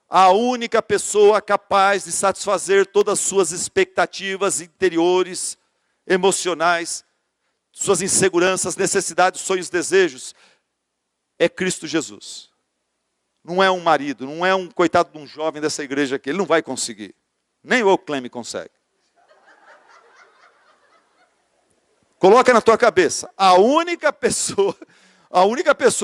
a única pessoa capaz de satisfazer todas as suas expectativas interiores, emocionais, suas inseguranças, necessidades, sonhos, desejos, é Cristo Jesus. Não é um marido, não é um coitado de um jovem dessa igreja aqui, ele não vai conseguir. Nem o Cleme consegue. Coloca na tua cabeça, a única pessoa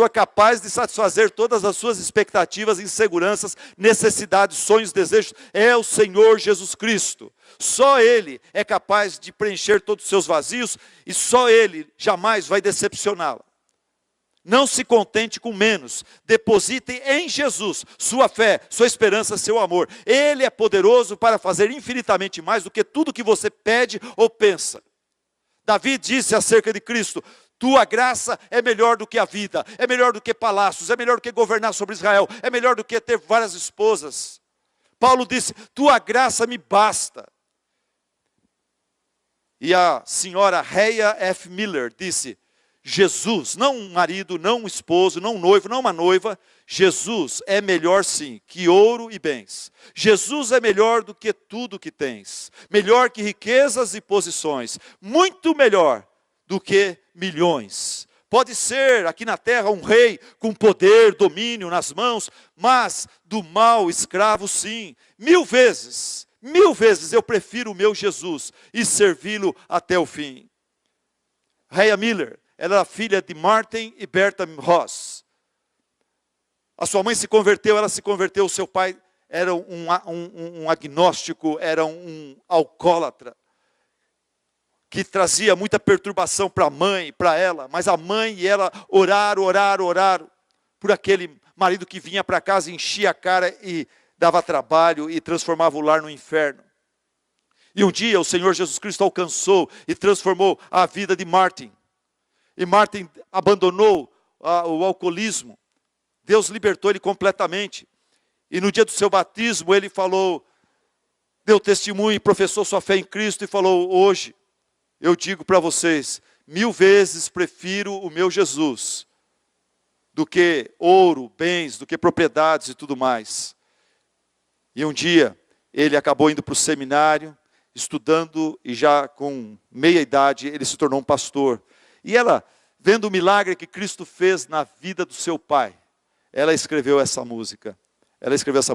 capaz de satisfazer todas as suas expectativas, inseguranças, necessidades, sonhos, desejos, é o Senhor Jesus Cristo. Só Ele é capaz de preencher todos os seus vazios e só Ele jamais vai decepcioná-la. Não se contente com menos. Deposite em Jesus sua fé, sua esperança, seu amor. Ele é poderoso para fazer infinitamente mais do que tudo que você pede ou pensa. Davi disse acerca de Cristo: tua graça é melhor do que a vida, é melhor do que palácios, é melhor do que governar sobre Israel, é melhor do que ter várias esposas. Paulo disse: tua graça me basta. E a senhora Rhea F. Miller disse: Jesus, não um marido, não um esposo, não um noivo, não uma noiva, Jesus é melhor sim que ouro e bens. Jesus é melhor do que tudo que tens, melhor que riquezas e posições, muito melhor do que milhões. Pode ser aqui na terra um rei com poder, domínio nas mãos, mas do mal escravo sim. 1000 vezes eu prefiro o meu Jesus e servi-lo até o fim. Rhea Miller, ela era filha de Martin e Bertha Ross. A sua mãe se converteu, ela se converteu, o seu pai era um agnóstico, era um alcoólatra, que trazia muita perturbação para a mãe, para ela, mas a mãe e ela oraram por aquele marido que vinha para casa, enchia a cara e dava trabalho e transformava o lar no inferno. E um dia o Senhor Jesus Cristo alcançou e transformou a vida de Martin. E Martin abandonou o alcoolismo. Deus libertou ele completamente. E no dia do seu batismo ele falou, deu testemunho e professou sua fé em Cristo e falou: hoje eu digo para vocês, 1000 vezes prefiro o meu Jesus do que ouro, bens, do que propriedades e tudo mais. E um dia ele acabou indo para o seminário, estudando, e já com meia idade ele se tornou um pastor. E ela, vendo o milagre que Cristo fez na vida do seu pai, ela escreveu essa música.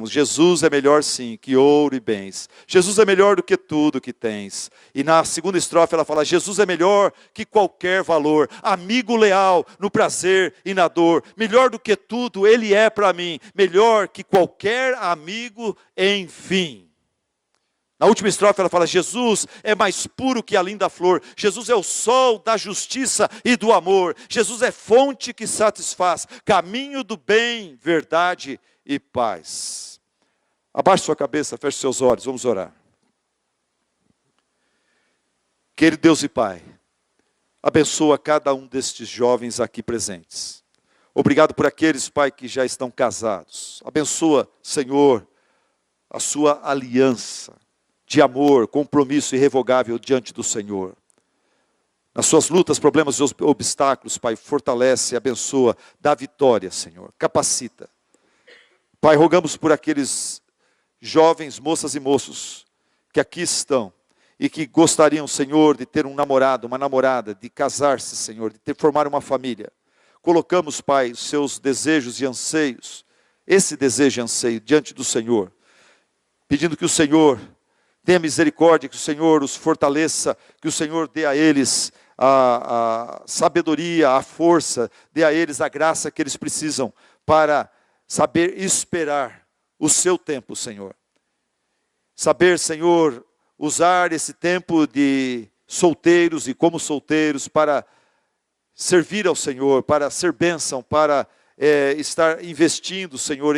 Jesus é melhor sim que ouro e bens. Jesus é melhor do que tudo que tens. E na segunda estrofe ela fala: Jesus é melhor que qualquer valor. Amigo leal no prazer e na dor. Melhor do que tudo Ele é para mim. Melhor que qualquer amigo, enfim. Na última estrofe ela fala: Jesus é mais puro que a linda flor. Jesus é o sol da justiça e do amor. Jesus é fonte que satisfaz, caminho do bem, verdade e paz. Abaixe sua cabeça, feche seus olhos, vamos orar. Querido Deus e Pai, abençoa cada um destes jovens aqui presentes. Obrigado por aqueles, Pai, que já estão casados. Abençoa, Senhor, a sua aliança de amor, compromisso irrevogável diante do Senhor. Nas suas lutas, problemas e obstáculos, Pai, fortalece, abençoa, dá vitória, Senhor, capacita. Pai, rogamos por aqueles jovens, moças e moços que aqui estão e que gostariam, Senhor, de ter um namorado, uma namorada, de casar-se, Senhor, de formar uma família. Colocamos, Pai, os seus desejos e anseios, esse desejo e anseio diante do Senhor, pedindo que o Senhor tenha misericórdia, que o Senhor os fortaleça, que o Senhor dê a eles a sabedoria, a força, dê a eles a graça que eles precisam para saber esperar o seu tempo, Senhor. Saber, Senhor, usar esse tempo de solteiros e como solteiros para servir ao Senhor, para ser bênção, para estar investindo, Senhor,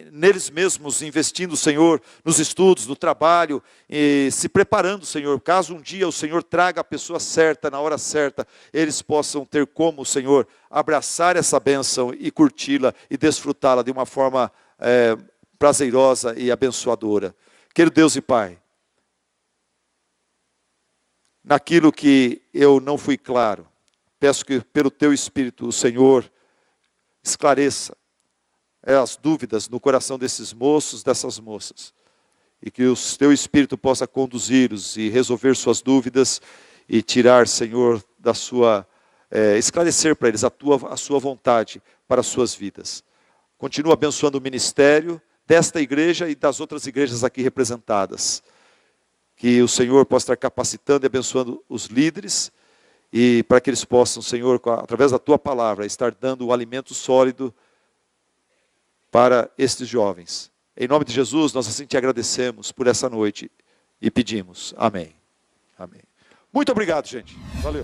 neles mesmos, investindo, Senhor, nos estudos, no trabalho, se preparando, Senhor, caso um dia o Senhor traga a pessoa certa, na hora certa, eles possam ter como, Senhor, abraçar essa bênção e curti-la e desfrutá-la de uma forma prazerosa e abençoadora. Querido Deus e Pai, naquilo que eu não fui claro, peço que pelo Teu Espírito, o Senhor, esclareça as dúvidas no coração desses moços, dessas moças. E que o Teu Espírito possa conduzi-los e resolver suas dúvidas e tirar, Senhor, da sua... esclarecer para eles a sua vontade para as suas vidas. Continua abençoando o ministério desta igreja e das outras igrejas aqui representadas. Que o Senhor possa estar capacitando e abençoando os líderes, e para que eles possam, Senhor, através da Tua palavra, estar dando o alimento sólido para estes jovens. Em nome de Jesus, nós assim Te agradecemos por essa noite e pedimos. Amém. Amém. Muito obrigado, gente. Valeu.